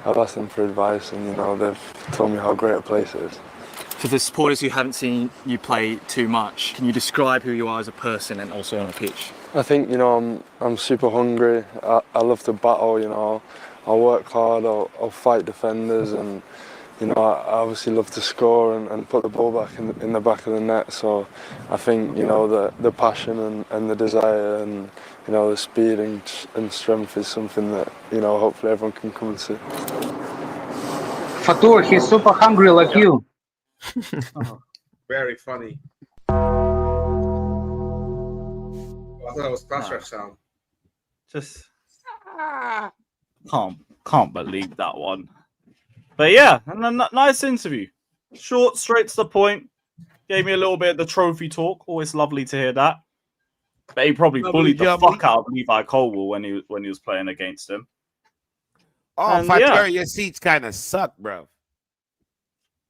asked them for advice, and they've told me how great a place it is. For the supporters who haven't seen you play too much, can you describe who you are as a person and also on a pitch? I think I'm super hungry. I love to battle. I'll work hard. I'll fight defenders, and I obviously love to score and put the ball back in the back of the net. So I think the passion and the desire and the speed and strength is something that hopefully everyone can come and see. Fatou, he's super hungry like you. Very funny. I thought it was class ref sound. Just can't believe that one. But yeah, and a nice interview. Short, straight to the point. Gave me a little bit of the trophy talk. Always lovely to hear that. But he probably bullied the fuck out of Levi Colwell when he was playing against him. Oh, And Fateri, your seats kind of suck, bro.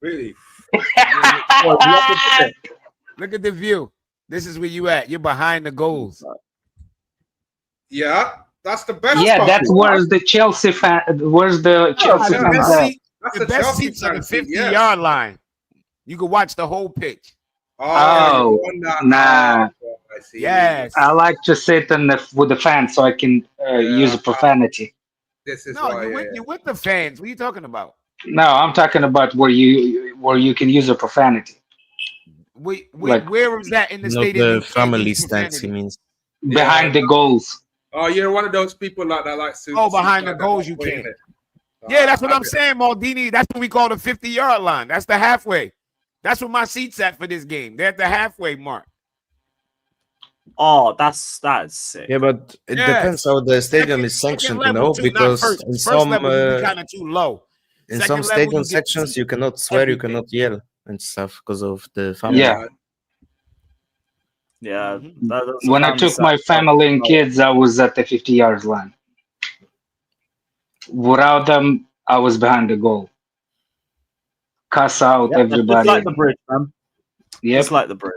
Really? Look at the view. This is where you at. You're behind the goals. Yeah, that's the best. Yeah, that's where's the Chelsea fan. Where's the Chelsea fan? The best seats on the 50-yard line. You can watch the whole pitch. Oh, nah. Yes. I like to sit with the fans so I can use a profanity. This is you're with the fans. What are you talking about? No, I'm talking about where you can use a profanity. Where is that in the Not stadium? the family stands, he means. Behind the goals. Oh, you're one of those people that like. Behind the goals you can. Yeah, that's what I'm saying, Maldini. That's what we call the 50-yard line. That's the halfway. That's where my seat's at for this game. They're at the halfway mark. Oh, that's sick. Yeah, but it depends how the stadium is sanctioned, because in some kind of too low. In some stadium sections, you cannot swear, you cannot yell and stuff because of the family. Yeah. Yeah. When I took my family and kids, I was at the 50-yard line. Without them, I was behind the goal. Cuss out everybody. Just like the bridge, man. Yep. Just like the bridge.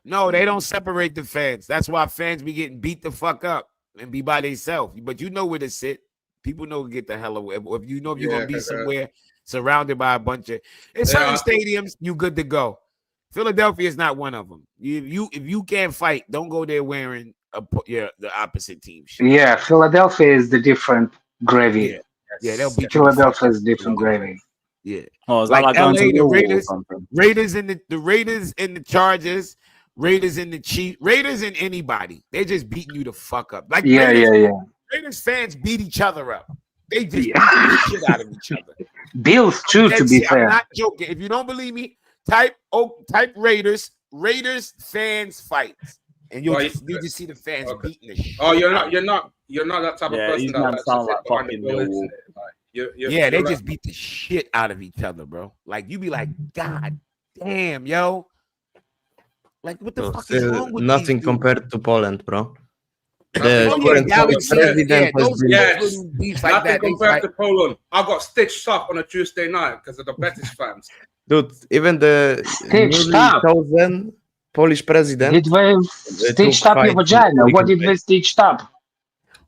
No, they don't separate the fans. That's why fans be getting beat the fuck up and be by themselves. But you know where to sit. People know to get the hell away. If you know if you're gonna be somewhere surrounded by a bunch of in certain stadiums, you good to go. Philadelphia is not one of them. If you can't fight, don't go there wearing the opposite team shit. Yeah, Philadelphia is the different gravy. Yeah, they'll beat Philadelphia is different gravy. Yeah. Oh, is like that like LA, the Raiders and the Raiders and the Chargers, Raiders and the Chiefs, Raiders and anybody. They're just beating you the fuck up. Like Raiders fans beat each other up. They just beat the shit out of each other. Bills too, to be fair. I'm not joking. If you don't believe me, type Raiders fans fights, and you just see the fans beating the shit. Oh, you're not that type of person that sound like fucking they just beat the shit out of each other, bro. Like you be like, God damn, yo. Like what the fuck is wrong with nothing these compared to Poland, bro. Nothing compared to Poland. I got stitched up on a Tuesday night because of the Betis fans. Dude, even the newly chosen Polish president. Did we stitched up your vagina? What did we stitched up?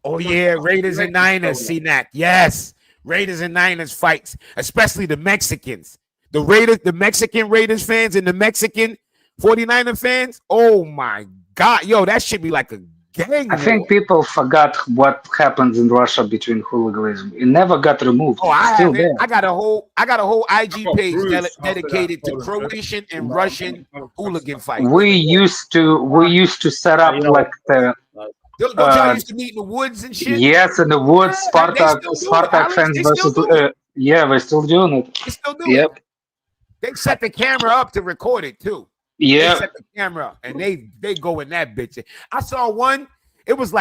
Oh yeah, Raiders and Niners, CNAC. Yes. Raiders and Niners fights, especially the Mexicans. The Mexican Raiders fans and the Mexican 49er fans. Oh my God. Yo, that should be like a gang. I think people forgot what happens in Russia between hooliganism. It never got removed. Oh, I still have there. I got a whole IG page dedicated to Croatian and Russian hooligan fights. We used to set up like the Don't y'all used to meet in the woods and shit? Yes, in the woods, Spartak fans versus we're still doing it. They still do it. They set the camera up to record it too. Yeah. They set the camera up and they go in that bitch. I saw one, it was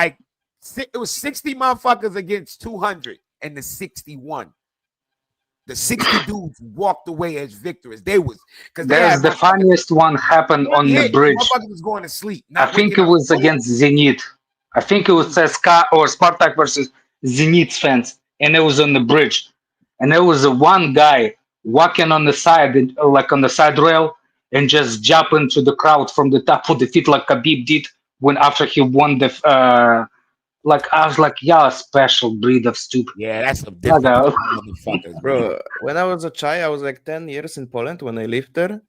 60 motherfuckers against 200 and the 61. The 60 dudes walked away as victors. There's the funniest one happened on the bridge. Motherfuckers was going to sleep. I think it was against Zenit. I think it was CSKA or Spartak versus Zenit fans, and it was on the bridge. And there was one guy walking on the side, like on the side rail, and just jump into the crowd from the top of the feet like Khabib did after he won the. I was like, a special breed of stupid. Yeah, that's some different motherfuckers, bro. When I was a child, I was like 10 years in Poland when I lived there.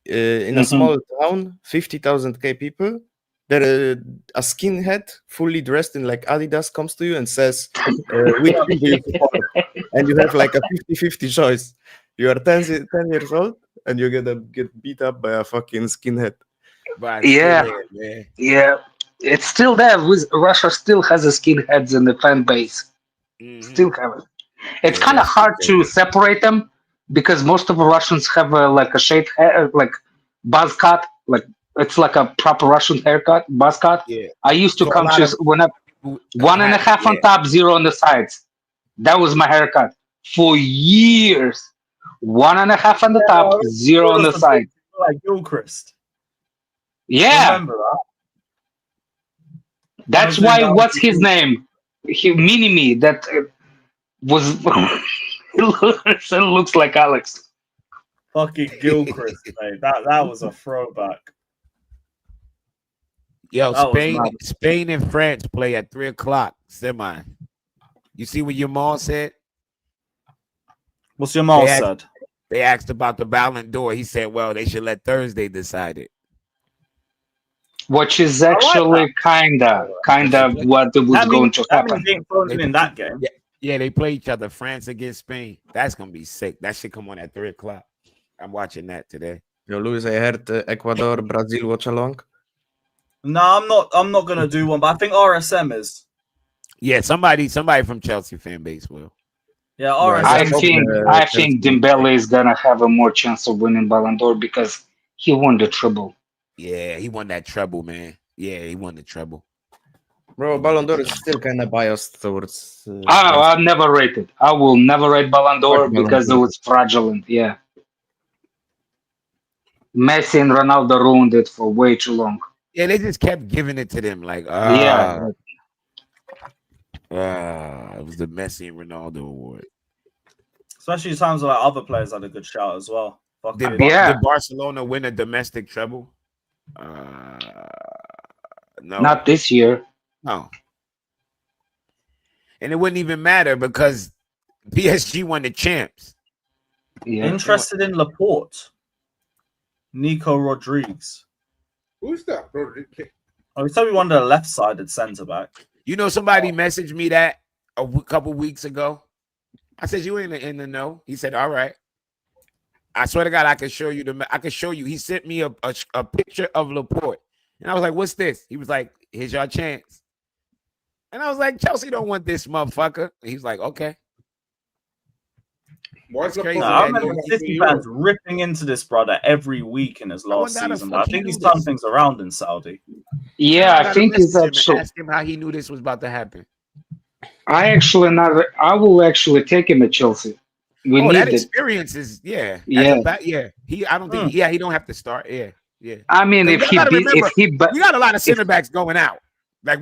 In a small town, 50,000 people. There, a skinhead fully dressed in like Adidas comes to you and says, which team do you support? And you have like a 50-50 choice. You are 10 years old and you're gonna get beat up by a fucking skinhead. Yeah. It's still there. Russia still has a skinheads in the fan base. Still have it. It's kind of hard to separate them because most of the Russians have like a shaved hair, like buzz cut, like it's like a proper Russian haircut, buzz cut. Yeah. I used to So a come lot to of when I people 1.5 on yeah. top, 0 on the sides. That was my haircut for years. 1.5 on the top, 0 on the side. Like Gilchrist. Yeah, Remember that? that's Those why. down What's to his you. name? He mini me that was. It looks like Alex. Fucking Gilchrist, mate. That was a throwback. Yo, That was mad. Spain and France play at 3:00 semi. You see what your mom said? What's your mom They asked- said? They asked about the Ballon d'Or. He said, "Well, they should let Thursday decide it." Which is like actually kinda what was That going means to that happen. means they ain't throwing in that game. Yeah, they play each other. France against Spain. That's gonna be sick. That should come on at 3:00. I'm watching that today. Yo, Luis, I heard Ecuador, Brazil watch along. No, I'm not gonna do one, but I think RSM is. Yeah, somebody from Chelsea fan base will. Yeah, Right. RSM. I think Dembele is gonna have a more chance of winning Ballon d'Or because he won the treble. Yeah, he won that treble, man. Yeah, he won the treble. Bro, Ballon d'Or is still kind of biased towards. I'll never rate it. I will never rate Ballon d'Or Fuck Ballon because it d'Or. was fraudulent. Yeah, Messi and Ronaldo ruined it for way too long. Yeah, they just kept giving it to them. Like, Yeah. it was the Messi and Ronaldo award. Especially times like other players had a good shout as well. Did Barcelona win a domestic treble? No, Not this year. No. And it wouldn't even matter because PSG won the champs. Yeah. Interested in Laporte. Nico Rodriguez. Who's that? Oh, he told me one of the left-sided centre back. You know, somebody messaged me that a couple weeks ago. I said, "You in the know?" He said, "All right." I swear to God, I can show you I can show you. He sent me a picture of Laporte, and I was like, "What's this?" He was like, "Here's your chance." And I was like, "Chelsea don't want this motherfucker." And he's like, "Okay." What's crazy? I remember City fans ripping into this brother every week in his last season. But I think he's done things around in Saudi. Yeah, I think he's actually. Ask him how he knew this was about to happen. I will actually take him at Chelsea. We need that it. experience is yeah. He I don't think he don't have to start. Yeah. I mean, if he we got a lot of center backs going out. Like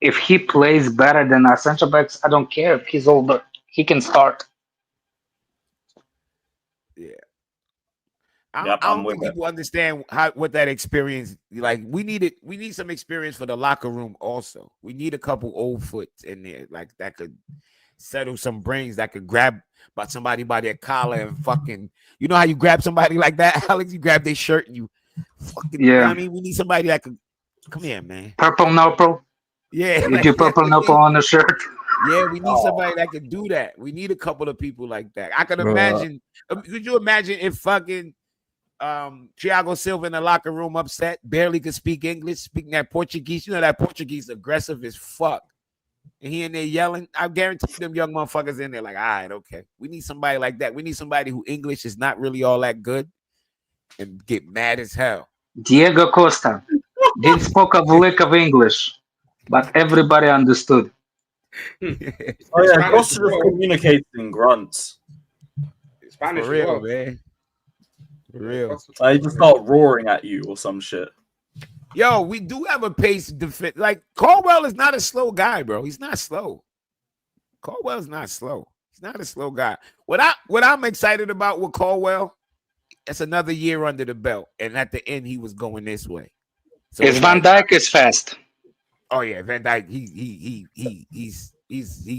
if he plays better than our center backs, I don't care if he's older. He can start. Yeah. I don't think people understand what that experience like. We need some experience for the locker room also. We need a couple old foots in there like that could settle some brains, that could grab somebody by their collar and fucking, you know how you grab somebody like that, Alex? You grab their shirt and you fucking, you know what I mean? We need somebody that could come here, man. Purple Nopal. Yeah. You do purple Nopal on the shirt. Yeah, we need somebody that could do that. We need a couple of people like that. I could imagine. Could you imagine if fucking Thiago Silva in the locker room upset, barely could speak English, speaking that Portuguese? You know that Portuguese aggressive as fuck. And he in there yelling. I guarantee them young motherfuckers in there like, all right, okay. We need somebody like that. We need somebody who English is not really all that good and get mad as hell. Diego Costa didn't speak a lick of English, but everybody understood. Oh yeah, Costa just communicates in grunts. Spanish For real, man. For real. He just start roaring at you or some shit. Yo, we do have a pace defense. Like Caldwell is not a slow guy, bro. He's not slow. Caldwell's not slow. He's not a slow guy. What I'm excited about with Caldwell, it's another year under the belt, and at the end he was going this way. So Van Dijk is fast. Oh yeah, Van Dijk.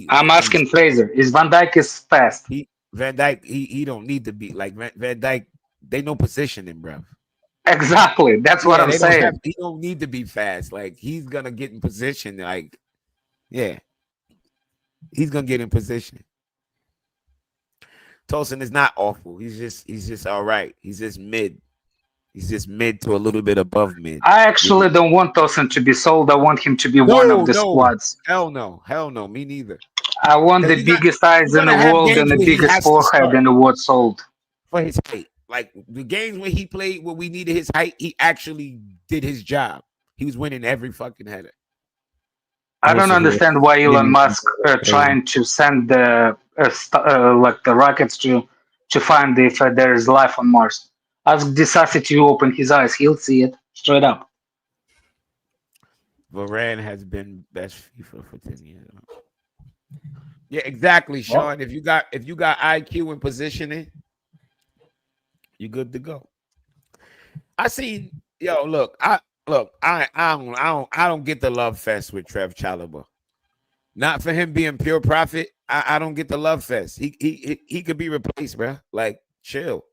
I'm asking Fraser. Is Van Dijk is fast? Van Dijk. He don't need to be like Van Dijk. They no positioning, bro. Exactly. That's what I'm saying. He don't need to be fast. Like he's gonna get in position. Like, yeah, he's gonna get in position. Tosin is not awful. He's just all right. He's just mid. He's just mid to a little bit above mid. I actually don't want Tosin to be sold. I want him to be one of the squads. Hell no. Me neither. I want the He's not. biggest eyes He's in the gonna have world and games the where he biggest has to forehead start in the world sold. for his height. Like the games where he played where we needed his height, he actually did his job. He was winning every fucking header. I don't Also, he was understand why Elon limited Musk trying to send the like the rockets to find if there is life on Mars. Ask Disasi to open his eyes; he'll see it straight up. Varane has been best FIFA for 10 years. Yeah, exactly, Sean. If you got IQ and positioning, you're good to go. I don't get the love fest with Trev Chalobah. Not for him being pure profit. I don't get the love fest. He could be replaced, bro. Like chill.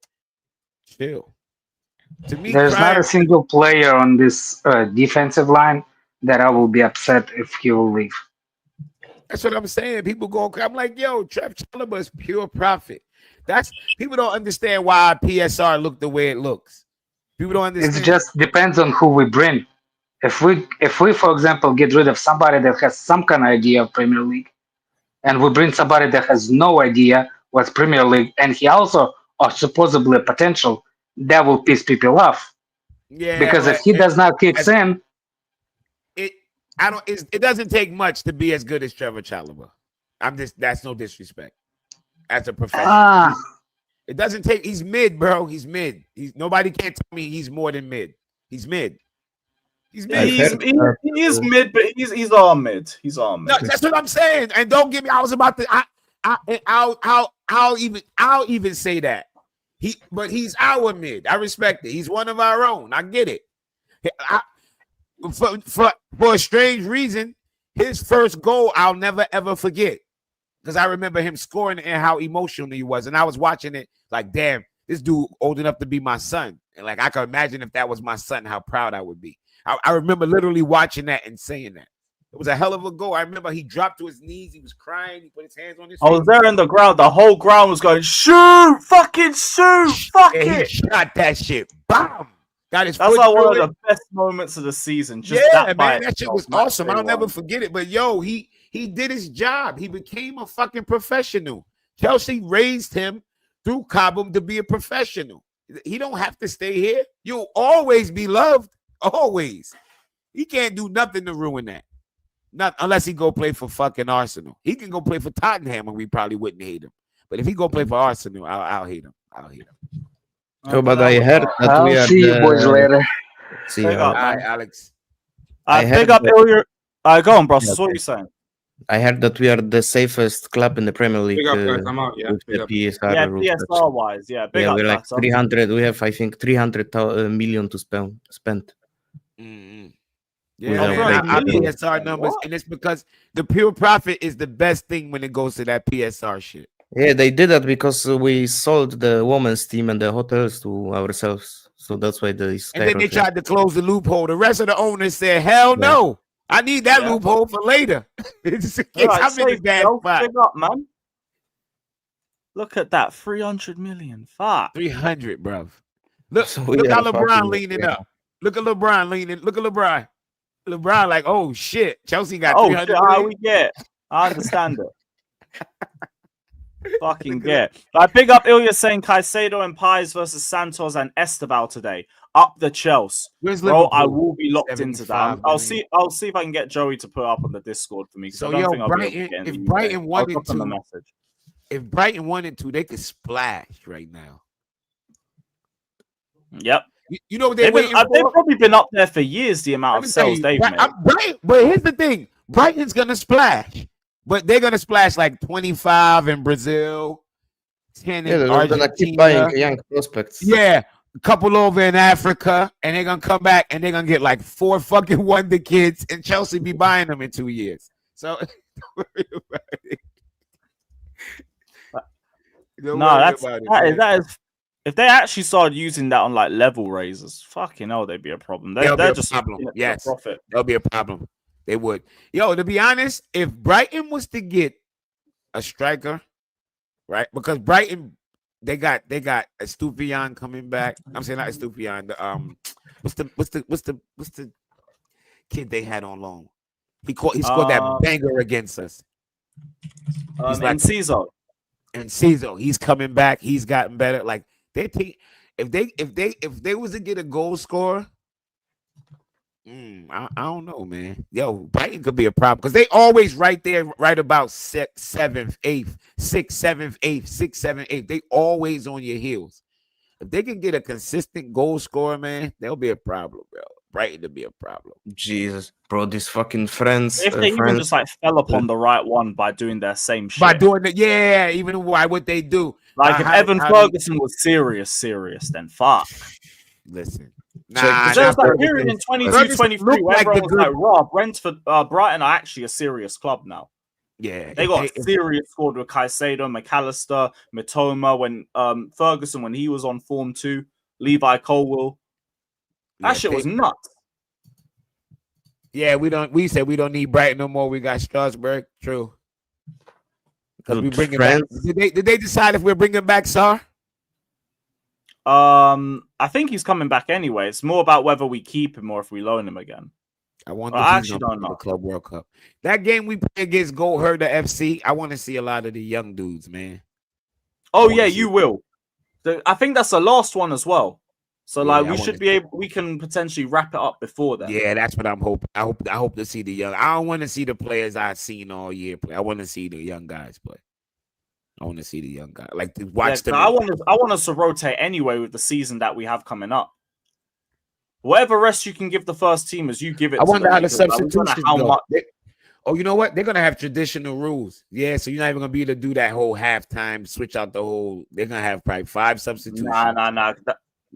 To me, There's not a single player on this defensive line that I will be upset if he will leave. That's what I'm saying. People go, I'm like, yo, Trev Chalobah is pure profit. That's people don't understand why PSR look the way it looks. People don't understand. It just depends on who we bring. If we for example get rid of somebody that has some kind of idea of Premier League, and we bring somebody that has no idea what's Premier League, and he also are supposedly a potential, that will piss people off. Yeah, Because if he does not kick in, it doesn't take much to be as good as Trevor Chalobah. That's no disrespect. As a professional. It doesn't take. He's mid, bro. He's mid. Nobody can't tell me he's more than mid. He's mid. He's mid. He is mid, but he's all mid. He's all mid. No, that's what I'm saying. And don't get me. I was about to. I'll even say that. But he's our mid. I respect it. He's one of our own. I get it. For a strange reason, his first goal I'll never ever forget. Because I remember him scoring and how emotional he was. And I was watching it like, damn, this dude old enough to be my son. And like, I can imagine if that was my son, how proud I would be. I remember literally watching that and saying that. It was a hell of a goal. I remember he dropped to his knees. He was crying. He put his hands on his face. I was there in the ground. The whole ground was going, shoot, fucking shoot, fuck it. He shot that shit. Bam. Got his That's like one of the best moments of the season. Just that shit was awesome. I'll never forget it. But yo, he did his job. He became a fucking professional. Chelsea raised him through Cobham to be a professional. He don't have to stay here. You'll always be loved. Always. He can't do nothing to ruin that. Not unless he go play for fucking Arsenal. He can go play for Tottenham and we probably wouldn't hate him. But if he go play for Arsenal, I'll hate him. Oh, but I heard that I'll we are see you boys later. See you. All right, Alex. Big up Ilya. Go on, bro. What are you saying? I heard that we are the safest club in the Premier League. Big up, guys. I'm out. Yeah, with big the up. PSR Yeah, rules. PSR wise. Yeah, big up. We're like That's 300. We have, I think, 300 million to spend. Mm-hmm. Without Yeah, our breaking the PSR numbers, and it's because the pure profit is the best thing when it goes to that PSR shit. Yeah, they did that because we sold the women's team and the hotels to ourselves. So that's why they And then they tried to close the loophole. The rest of the owners said, hell no. I need that loophole for later. It's I'm in a bad spot. Big up, man. Look at that. 300 million. Fuck. 300, bruv. Look, So look we how are LeBron fucking- leaning up. Look at LeBron leaning. Look at LeBron. LeBron like, oh shit. Chelsea got Oh, 300 shit, million. we get. I understand it. Fucking get. Like, big up Ilya saying Caicedo and Pies versus Santos and Esteval today. Up the Chelsea. Where's Bro, Liverpool? I will be locked into that. 75 I'll million. see if I can get Joey to put up on the Discord for me. So, I don't yo, think I'll be able to Brighton, get in if the Brighton UK. I'll wanted drop them a to, message. if Brighton wanted to, they could splash right now. Yep. You know what they're waiting They've for? probably been up there for years, the amount Let of me tell sales you, they've made. Brighton, but here's the thing. Brighton's going to splash. But they're going to splash like 25 in Brazil, 10 Yeah, in they're Argentina. gonna keep buying young prospects. Yeah, a couple over in Africa, and they're gonna come back and they're gonna get like 4 fucking wonder kids, and Chelsea be buying them in 2 years. So don't worry about it. Don't No, worry about it, that is. If they actually started using that on like level raisers, fucking hell, they'd be a problem. They'll be They're a just problem. in it for Yes. profit. There'll be a problem. They would. Yo, to be honest, if Brighton was to get a striker, right? Because Brighton, they got Estupiñán coming back. I'm saying not Estupiñán. What's the kid they had on loan? He scored that banger against us. He's like And Ciso. And Savić, he's coming back. He's gotten better. Like they think if they was to get a goal scorer, I don't know, man. Yo, Brighton could be a problem because they always right there, right about sixth, seventh, eighth. They always on your heels. If they can get a consistent goal scorer, man, they'll be a problem, bro. Brighton to be a problem. Jesus, bro, these fucking friends. If they even friends. just like fell upon the right one by doing their same shit. By doing it, yeah, even why what they do. Like if Evan Ferguson was serious, then fuck. Listen. Nah, there was that period in 22-23 where everyone was like, "Rob, Brentford, Brighton are actually a serious club now." Yeah, they got a serious squad with Caicedo, McAllister, Mitoma. When Ferguson, when he was on form too, Levi Colwill, that shit was nuts. Yeah, we said we don't need Brighton no more. We got Strasbourg, true. Because we bring it back. Did they decide if we're bringing back Sarr? I think he's coming back anyway. It's more about whether we keep him or if we loan him again. I actually don't know. The Club World Cup. That game we play against Gold Herder FC. I want to see a lot of the young dudes, man. Oh yeah, you will. I think that's the last one as well. So like we should be able. We can potentially wrap it up before then. Yeah, that's what I'm hoping. I hope to see the young. I don't want to see the players I've seen all year play. I want to see the young guys play. I want to see the young guy. Like to watch them. I want us to rotate anyway with the season that we have coming up. Whatever rest you can give the first teamers, you give it. I wonder how the substitutions go. You know what? They're gonna have traditional rules. Yeah, so you're not even gonna be able to do that whole halftime switch out the whole. They're gonna have probably 5 substitutions. Nah.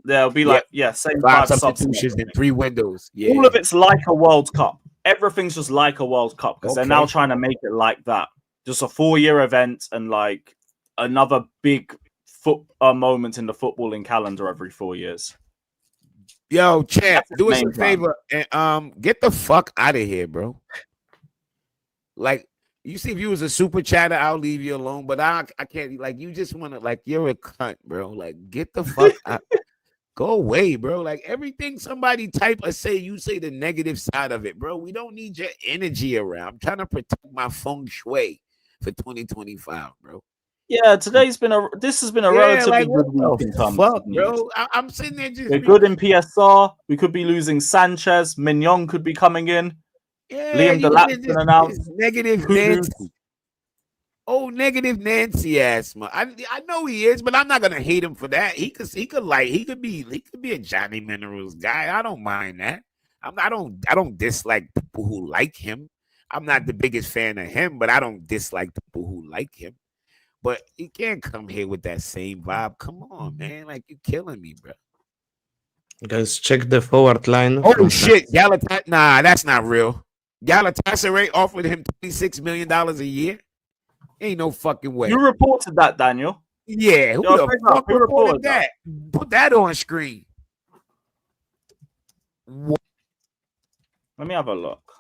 There'll be like same 5 substitutions in 3 windows. Yeah, all of it's like a World Cup. Everything's just like a World Cup because they're now trying to make it like that. Just a 4-year event and like another big moment in the footballing calendar every 4 years. Yo, champ, do us a favor and get the fuck out of here, bro. Like, you see, if you was a super chatter, I'll leave you alone. But I can't. Like, you just want to, like, you're a cunt, bro. Like, get the fuck out. Go away, bro. Like, everything somebody type or say, you say the negative side of it, bro. We don't need your energy around. I'm trying to protect my feng shui for 2025, bro. Yeah, this has been a relatively good week in terms of news. Bro. I'm sitting there just. We're good in PSR. We could be losing Sanchez. Maignan could be coming in. Yeah, Liam Delap's been announced. Negative Nancy. Oh, negative Nancy ass man. I know he is, but I'm not gonna hate him for that. He could be a Johnny Minerals guy. I don't mind that. I don't dislike people who like him. I'm not the biggest fan of him, but I don't dislike people who like him. But you can't come here with that same vibe. Come on, man. Like, you're killing me, bro. Guys, check the forward line. Oh, shit. Galatasaray. Nah, that's not real. Galatasaray offered him $26 million a year. Ain't no fucking way. You reported that, Daniel. Yeah. Who the fuck reported that? Put that on screen. What? Let me have a look.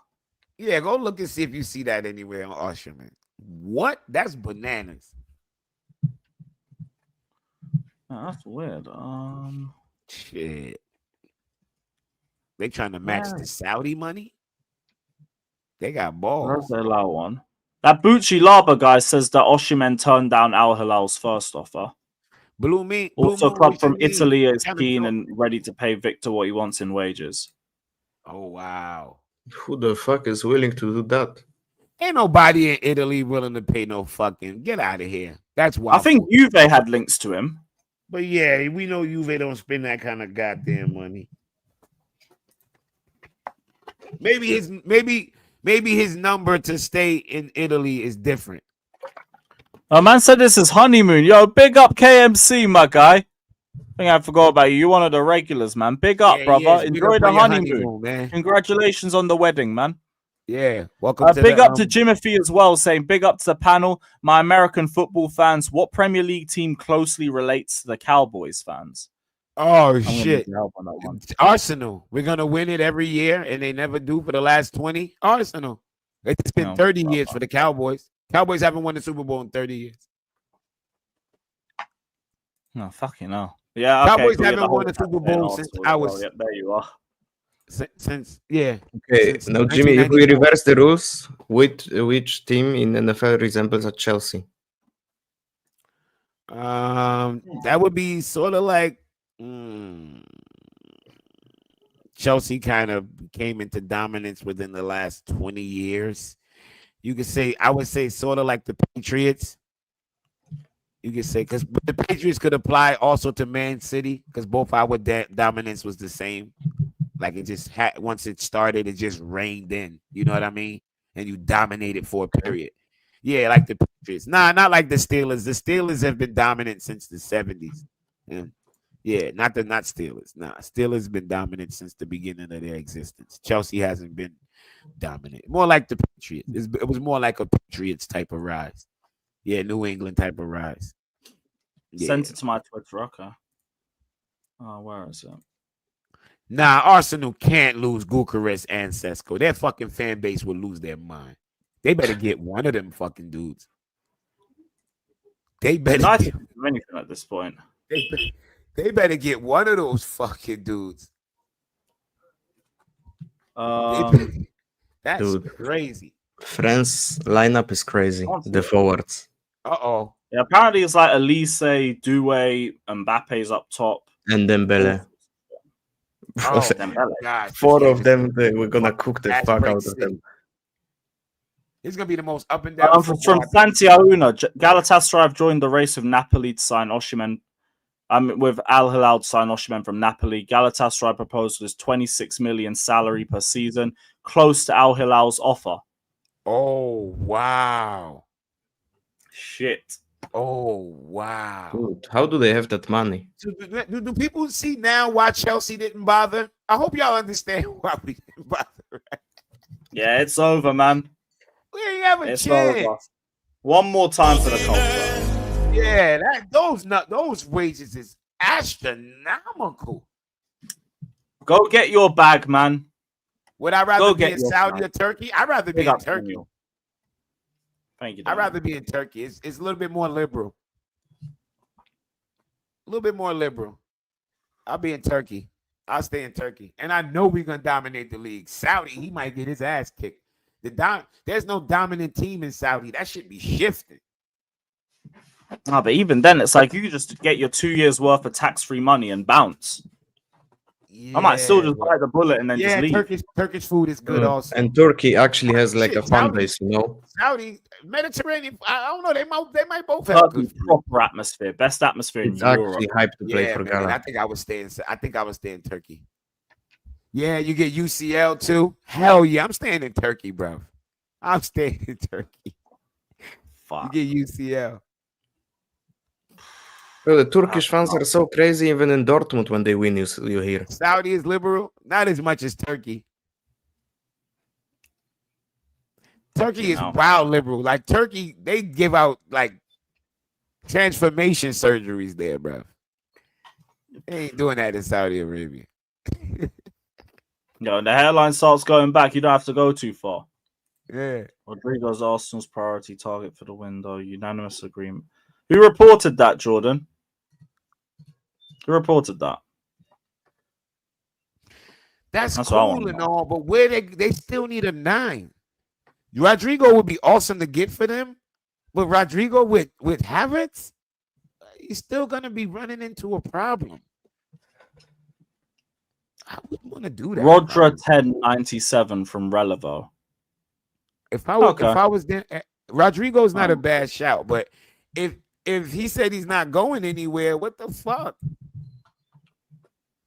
Yeah, go look and see if you see that anywhere on Usher, man. What? That's bananas. Oh, that's weird. Shit. They trying to match the Saudi money? They got balls. Where's the Hilal one? That Bucci Laba guy says that Osimhen turned down Al Hilal's first offer. Also, club from Italy is keen and ready to pay Victor what he wants in wages. Oh, wow. Who the fuck is willing to do that? Ain't nobody in Italy willing to pay no fucking. Get out of here. That's why. I think Juve had links to him. But yeah, we know Juve don't spend that kind of goddamn money. Maybe his number to stay in Italy is different. A man said this is honeymoon. Yo, big up KMC, my guy. I think I forgot about you. You're one of the regulars, man. Big up, brother. Enjoy the honeymoon, man. Congratulations on the wedding, man. Yeah, welcome. Big up to Jimothy as well, saying big up to the panel. My American football fans, what Premier League team closely relates to the Cowboys fans? Oh, shit. Arsenal. We're going to win it every year, and they never do for the last 20. Arsenal. It's been 30 years for the Cowboys. Cowboys haven't won the Super Bowl in 30 years. No, fucking hell. Yeah, Cowboys haven't won the Super Bowl since I was. Yep, there you are. Since yeah. Okay, Since now Jimmy, if we 1994. reverse the rules, which team in NFL resembles a Chelsea? That would be sort of like Chelsea kind of came into dominance within the last 20 years. You could say, I would say, sort of like the Patriots. You could say, because the Patriots could apply also to Man City, because both our dominance was the same. Like it just had, once it started, it just reigned in. You know what I mean? And you dominated for a period. Yeah, like the Patriots. Nah, not like the Steelers. The Steelers have been dominant since the 70s. Yeah, not Steelers. Nah, Steelers been dominant since the beginning of their existence. Chelsea hasn't been dominant. More like the Patriots. It was more like a Patriots type of rise. Yeah, New England type of rise. Yeah. Sent it to my Twitter. Okay. Oh, where is it? Nah, Arsenal can't lose Bucharest and Sesko. Their fucking fan base will lose their mind. They better get one of them fucking dudes. They better United can do anything at this point. They better get one of those fucking dudes. That's Dude. crazy. France lineup is crazy. The forwards. Uh-oh. Yeah, apparently it's like Elise, Doué, Mbappe's up top. And Dembele. Oh, God. Four of them, we're gonna cook the fuck out of them. It's gonna be the most up and down. From Santiago, Galatasaray have joined the race with Napoli to sign Osimhen. With Al Hilal to sign Osimhen from Napoli. Galatasaray proposal is 26 million salary per season, close to Al Hilal's offer. Oh wow! Shit! Oh wow! Dude, how do they have that money? Do people see now why Chelsea didn't bother? I hope y'all understand why we didn't bother. Right? Yeah, it's over, man. We ain't have a It's chance. over. One more time for the culture. Yeah, those wages is astronomical. Go get your bag, man. Would I rather be in Saudi or Turkey? I'd rather be in Turkey. Thank you. I'd rather be in Turkey. It's a little bit more liberal. A little bit more liberal. I'll be in Turkey. I'll stay in Turkey. And I know we're going to dominate the league. Saudi, he might get his ass kicked. There's no dominant team in Saudi. That should be shifting. No, but even then, it's like you could just get your 2 years worth of tax-free money and bounce. Yeah, I might still just bite the bullet and then just leave. Turkish food is good also. And Turkey actually has like a fan base, you know. Saudi, Mediterranean, I don't know. They might both have good proper atmosphere, best atmosphere in Europe. Actually hyped to play for Ghana. I think I would stay in Turkey. Yeah, you get UCL too. Hell yeah, I'm staying in Turkey, bro. I'm staying in Turkey. Fuck. You get UCL. Bro, the Turkish fans are so crazy. Even in Dortmund, when they win, you hear. Saudi is liberal, not as much as Turkey. Turkey is wild liberal. Like Turkey, they give out like transformation surgeries there, bro. They ain't doing that in Saudi Arabia. When the hairline starts going back, you don't have to go too far. Yeah. Rodrigo's Arsenal's priority target for the window. Unanimous agreement. Who reported that, Jordan? Who reported that? That's cool and all, but where they still need a 9. Rodrigo would be awesome to get for them, but Rodrigo with Havertz, he's still gonna be running into a problem. I wouldn't want to do that. Rodra 1097 from Relevo. If I was there, Rodrigo's not a bad shout, but if he said he's not going anywhere, what the fuck?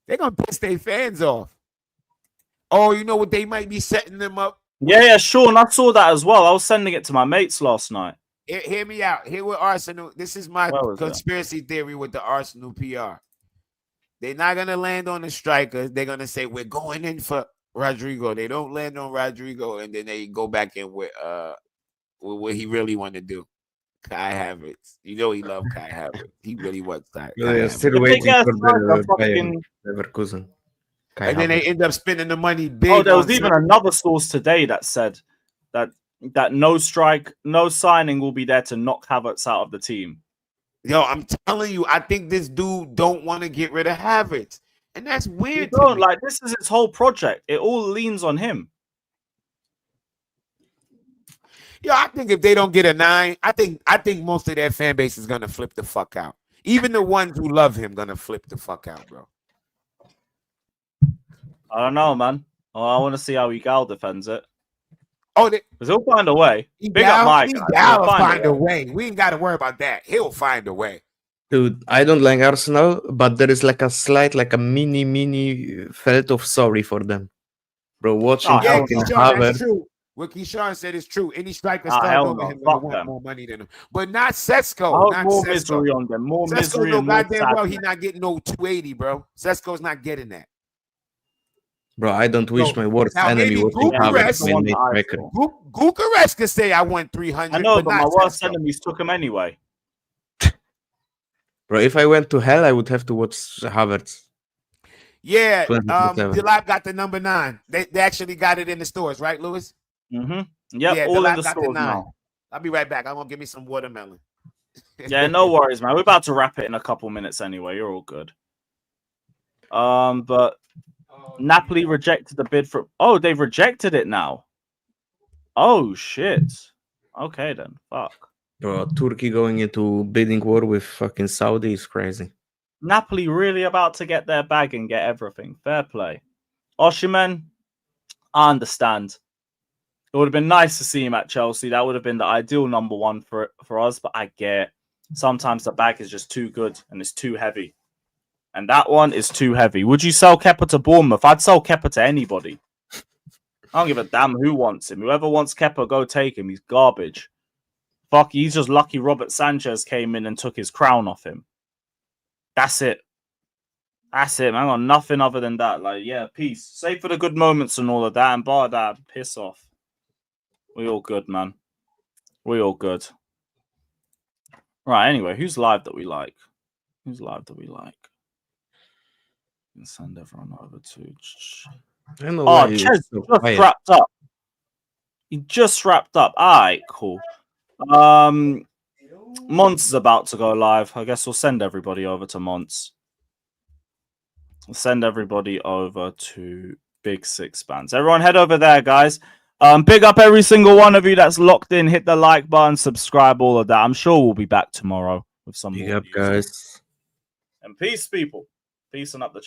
They're gonna piss their fans off. Oh, you know what? They might be setting them up. Yeah, Sean, I saw that as well. I was sending it to my mates last night. Hear me out. Here with Arsenal. This is my conspiracy theory with the Arsenal PR. They're not gonna land on the strikers. They're gonna say we're going in for Rodrigo. They don't land on Rodrigo, and then they go back in with what he really want to do. Kai Havertz. You know he loved Kai Havertz. He really wants that. They're still waiting for the Leverkusen. And then they end up spending the money big. Oh, there was even another source today that said that no signing will be there to knock Havertz out of the team. Yo, I'm telling you, I think this dude don't want to get rid of Havertz. And that's You weird to don't me. like this is his whole project. It all leans on him. Yeah, I think if they don't get a 9, I think most of their fan base is gonna flip the fuck out. Even the ones who love him gonna flip the fuck out, bro. I don't know, man. Oh, I want to see how Egal defends it. Oh, Because he'll find a way. Big up my guy. Egal He'll will find find a way. We ain't got to worry about that. He'll find a way. Dude, I don't like Arsenal, but there is like a slight, like a mini felt of sorry for them. Bro, watching Oh, hell fucking no. Keyshawn, that's Havertz. true. What Keyshawn said is true. Any striker Ah, starting hell over no. him gonna Fuck want them. more money than him. But not I Sesko. hope Not more Sesko. misery on them. More Sesko misery know and more goddamn well sadness. he's not getting no 280, bro. Sesko's not getting that. Bro, I don't wish So, my worst now enemy maybe watching Yeah, Havertz that's the win one mid that I record. saw. Bucharest could say I won 300. I know, but not my worst Sesko. enemies took him anyway. Bro, if I went to hell, I would have to watch Havertz. Yeah, 24/7. Delap got the number 9. They actually got it in the stores, right, Lewis? Mm-hmm. Yep, Yeah, all in Delap the got the stores 9. now. I'll be right back. I'm gonna give me some watermelon. Yeah, no worries, man. We're about to wrap it in a couple minutes anyway. You're all good. But Napoli rejected the bid for. Oh, they've rejected it now. Oh shit. Okay then. Fuck. Bro, Turkey going into bidding war with fucking Saudi is crazy. Napoli really about to get their bag and get everything. Fair play. Osimhen, I understand. It would have been nice to see him at Chelsea. That would have been the ideal number 1 for us. But I get sometimes the bag is just too good and it's too heavy. And that one is too heavy. Would you sell Kepa to Bournemouth? I'd sell Kepa to anybody. I don't give a damn who wants him. Whoever wants Kepa, go take him. He's garbage. Fuck, he's just lucky Robert Sanchez came in and took his crown off him. That's it. That's it, man. I got nothing other than that. Like, yeah, peace. Save for the good moments and all of that. And bar that, piss off. We all good, man. We all good. Right, anyway, who's live that we like? Who's live that we like? And send everyone over to. I don't know Oh, why he's Ches so just quiet. wrapped up. He just wrapped up. All right, cool. Mons is about to go live. I guess we'll send everybody over to Mons. We'll send everybody over to Big Six Bands. Everyone head over there, guys. Big up every single one of you that's locked in. Hit the like button, subscribe, all of that. I'm sure we'll be back tomorrow with some Big more up, news. guys. And peace, people. Peace and up the chat.